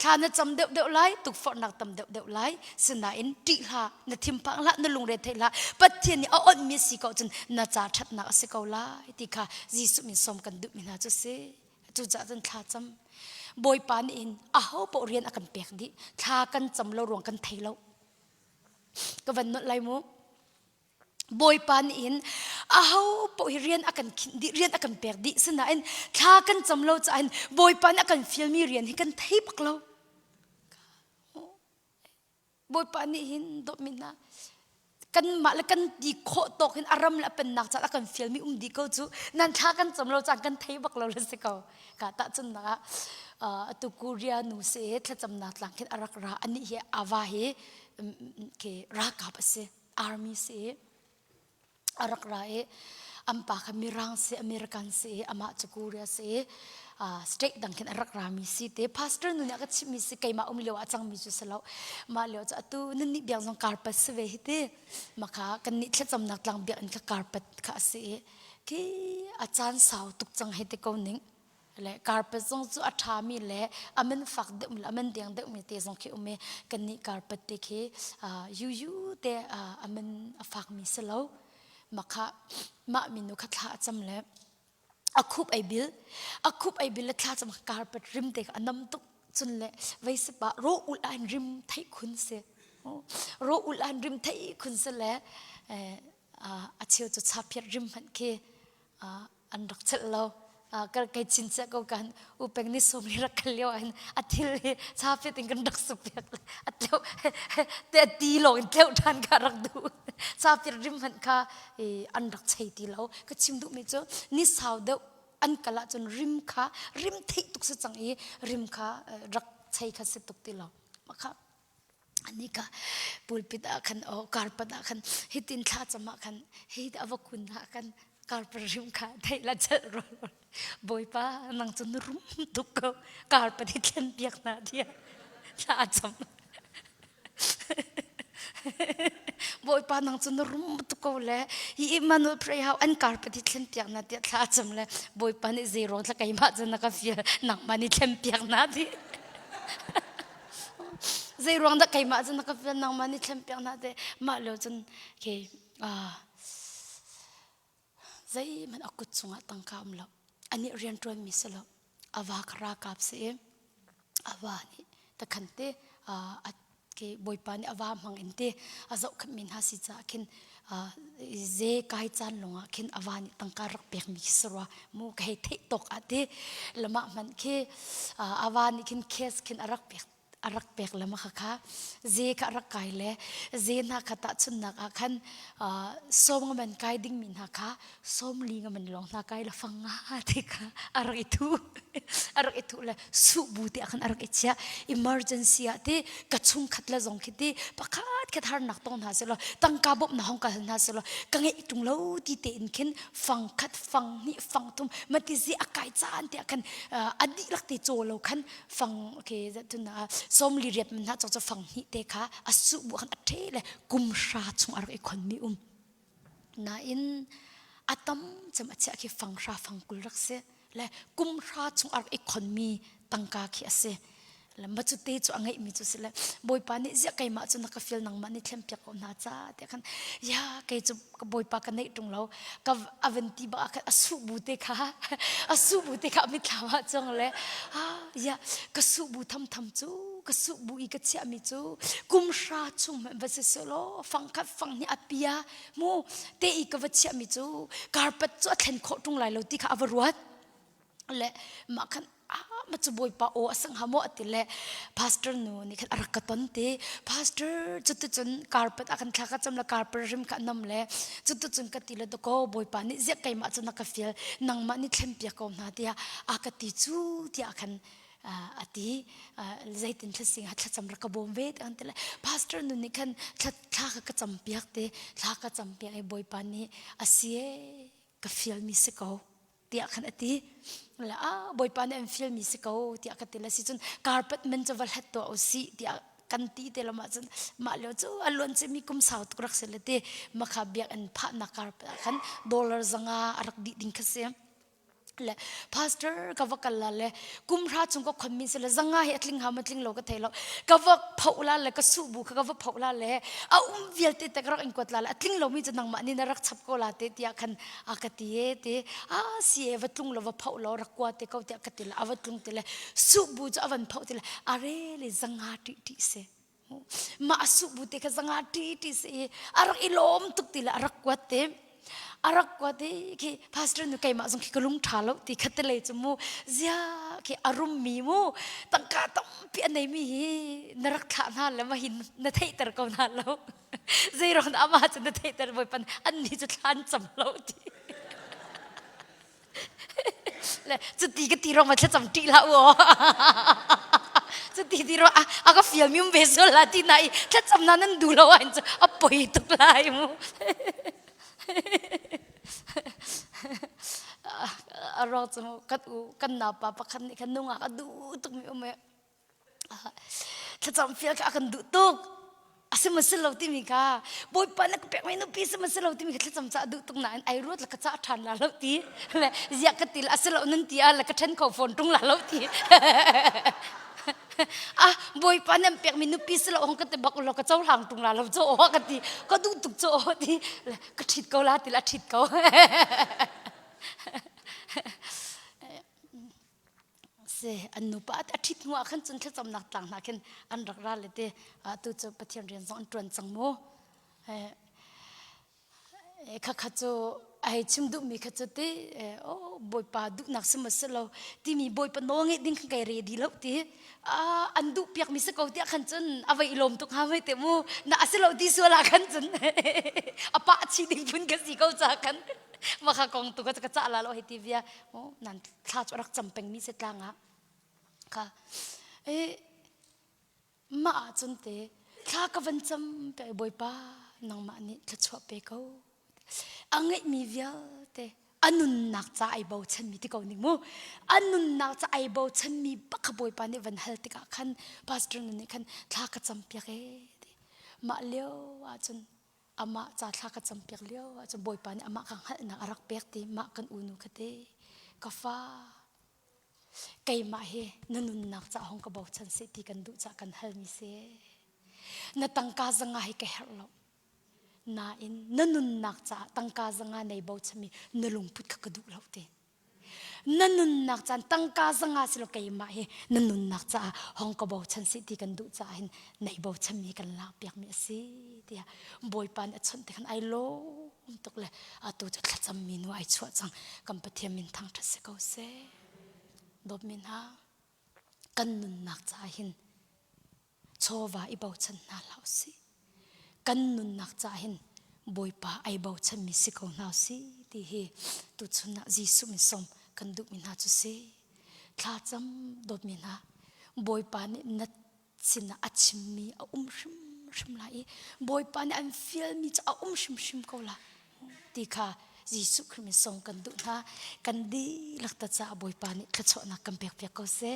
ถ้าน่ะจำเด็กๆไล่ตุกฟอนนักจำเด็กๆไล่สนาอินติละน่ะทิมพังละน่ะลุงเรทละปัจเจียนี่เอาอันมีสิเขาจนน่ะจ่าชัดนักสิเขาไล่ที่ค่ะยิสุมินสมกันดุมินาจุเสจุจ่าจนท่าจำบอยปานอินอ้าวปอเรียนอากันเปียกดิท่ากันจำเรารวงกันเทเราก็วันนั้นไล่มูบอยปานอินอ้าวปอเรียนอากันดิเรียนอากันเปียกดิสนาอินท่ากันจำเราจะอินบอยปานอากันฟิลมีเรียนให้กันเทปักเราบอยปานี่หินดมินะกันมาแล้วกันดีโคตกหินอารมณ์ละเป็นนักจัดกันฟิลมีดีก็จูนั่นท่ากันจำเราจากกันเทบักเราเลยสิเขากะตัดจนนะตุกุเรียนุเสถ้าจำนัดหลังเห็นอารักราอันนี้เฮอาวาเฮเครักกับเสอาร์มีเสอารักราเออัมปากมีรังเสอเมริกันเสอามาตุกุเรียเสสเต็กดังเห็นรักรามีสิเตพาสเตอร์นุนก็ชิมิสิใครมาเลี้ยวอาจังมีจุดสลาวมาเลี้ยวจะตู้นั่นนี่เบียงจงการ์เป็ดเสวหิตมาค่ะกันนี่แค่จำนักลังเบียงก็การ์เป็ดค่ะสิที่อาจารย์สาวตุกจังให้เตก้าวนิ่งเลยการ์เป็ดจงจู่อัฐามีเลยอเมนฝักเด็กมีอเมนเดียงเด็กมีเตจงคิดว่ากันนี่การ์เป็ดเตะยูเตอเมนฝักมีสลาวมาค่ะมามีนุขัดละจำเลยอาคุบไอบิลและท่าจะมาการ์เป็ดริมเด็กอันน้ำตุกจนเลยไว้สิบะโรอุลานริมไทยคุณเสโรอุลานริมไทยคุณเสเลยอาเชียวจะชาเพียริมมันเคอันรักเจเราก็ใครชินเจ้ากันอุปนิสมนิรักเลี้ยวอันอาทิตย์ชาเพียติงกันรักสุเปียกอาเลี้ยวแต่ตีหลงเลี้ยวทันการรักดูชาเพียริมมันค่ะอันรักใจตีเราก็ชิมดูไม่เจอนิสาวเดอันกะละจนริมค่ะริมเทตุกสจังอีริมค่ะรักใจค่ะสิตุกตีเรามาค่ะอันนี้ก็ปูลปิดอาคันการปดอาคันฮิตินท่าจะมาคันฮิตอวกุนอาคันการปริมค่ะได้ละเจรบอยป้านังจนรุมตุกการปฏิเทนเปียกนาเดียท่าจำบอยปานังจนรุมตุกเลยอีมันพระยาอันการปฏิเทนเปียกนาเดียท่าจำเลยบอยปานี่เซโร่ละไก่มาจนนักฟิลนังมันนี่เทนเปียกนาเดียใจรวงดักไก่มาจนนักฟิลนังมันนี่เทมเปียงนาเดมาเลี้ยวจนเค zai man akut chunga tangka amlo ani rian tron mi selo awa khara kap se awa ni ta khante a ke boipa ni awa mang inte azau khamin ha si cha khin ze kai chan longa khin awa ni tangka rak pek mi sro mu kai thei tok ate lama man ke awa ni khin kes khin arak pek lama kha ze ka rak kai le ze na khata chun na khan som man kai ding min ha kha som linga man long na kai la fanga te kha arak itu la su bu te khan arak icha emergency ate ka chung khatla jong khiti pakhat ke thar nak ton ha selo tangka bop na hong ka na selo kange tung lo ti te in khin fang khat fang ni fang tum mati zi akai chan te khan adi lak te cholo khan fang ke zatuna som li riat man ha cho fang hi te kha asu bu khan athe le kum sha chung arak ikon mi na in atam cham acha ki fang sha fang kul rak se le kum sha chung arak ikon mi tangka khi ase lamba chu te chu angai mi chu sila boy pa ni zia kai ma chu na ka feel nang ma ni thlem pyak ko na cha te khan ya kai chu boy pa ka nei tung lo ka avanti ba ka asu bu te kha mi thawa chong le ya ka su bu tham chu ka su bu I ka chia mi chu kum sha chu ba se solo fang khat fang ni apia mo te I ka va chia mi chu carpet chu thlen kho tung lai lo ti kha awaruat le ma khan ma chu boy pa o asang hamo atile pastor nu ni khan arakaton te pastor chutu chun carpet akan thaka chamla carpet rim kha nam le chutu chun ka tile to ko boy pa ni zia kai ma chu na ka feel nang ma ni thlem pia ko na tia akati chu ti akan ati zaitin thasing hatla chamra ka bombe an tele pastor nu ni khan thaka ka champiak te thaka champiak ai boy pa ni asie ka feel mi se ko tia khan ati la boy pa ne film mi se ko tia ka tela si chun carpet men chaval hat to si tia kan ti te lama chun ma lo chu alon che mi kum south krak selete makha biak an pha na carpet khan dollar zanga arak di ding khase le pastor ka vakalla le kumra chung ko khonmi se le zanga hi atling ha matling lo ka thailo ka vak phaula le ka su bu ka vak phaula le a velte te krak in kot la atling lo mi chanang ma ni na rak chap ko la te tia khan akati e te si e vatlung lo va phaulo rakwa te ko te akatil avatlung te le su bu cha avan phau te le are le zanga ti se ma su bu te ka zanga ti se arak ilom tuk ti la arak kwa te arak kwa de ki pastor nu kai ma jong ki kalung thalo ti khatele chumu zia ki arum mi mu tangka tam pi anei mi hi narak tha na le ma hin na thei tar ko na lo zai ron ama chu na thei tar boy pan an ni chu thlan cham lo ti le chu ti ka ti ro ma thla cham ti la o chu ti ro aga feel mi be so la ti nai thla cham na nan du lo an chu apoi tuk lai mu arot mo kat u kan na pa kan ni kan nunga ka du tuk mi ume cham feel ka kan du tuk ase masalo ti mi ka boy pa na pek mai no pi se masalo ti mi ka cham cha du tuk na ai rot la ka cha than la lo ti le zia ka til asalo nan ti a la ka then ko phone tung la lo ti boy pa na pek mi no pi se lo hong ka te bak lo ka chaw hang tung la lo cho ka ti ka du tuk cho ti ka thit ko la ti la thit ko se anu pa athit ngwa khan chun thla cham nak tlang na khen an rak ra le te tu chu pathian rian zon tron chang mo kha kha chu ai chim du mi kha chu te boy pa du nak se ma se lo ti mi boy pa no nge ding kai re di lo ti an du piak mi se ko ti khan chun awai lom tuk ha mai te mu na ase lo ti so la khan chun apa chi ding pun ka si ko cha khan makha kong tu ka cha la lo hitivia nan thla chu rak champeng mi se tlanga ka ma chun te thla ka van cham pe boy pa nang ma ni thla chwa pe ko angai mi via te anun nak cha ai bo chan mi ti ko ning mo anun nak cha ai bo chan mi ba kha boy pa ne van hal ti ka khan pastor ne khan thla ka cham pe ke ma leo a chun ama cha thla ka cham pek leo cha boy pa ni ama khang hal na arak pek ti ma kan unu khate ka fa kai ma he nanun nak cha hong ka bo chan se ti kan du cha kan hal mi se na tangka zanga hi ka her lo na in nanun nak cha tangka zanga nei bo chami nalung put khakadu laute nanun nak chan tangka zanga silo kai ma he nanun nak cha hong ko bo chan si ti kan du cha hin nei bo chami kan la piak mi si tia boy pan a chon te khan ai lo tok le a tu cha cham mi nu ai chwa chang kam pathiam min thang tha se ko se dob min ha kan nun nak cha hin chowa i bo chan na lau si kan nun nak cha hin boy pa ai bo chan mi si ko na si ti he tu chuna jisu mi som kan du min ha chu se thla cham dot min ha boy pa ni nat sina achim mi a shim shim lai boy pa ni an feel mi cha a shim shim ko la ti kha jisu khri mi som kan du ha kan di lakta cha boy pa ni thla chona kan pek pek ko se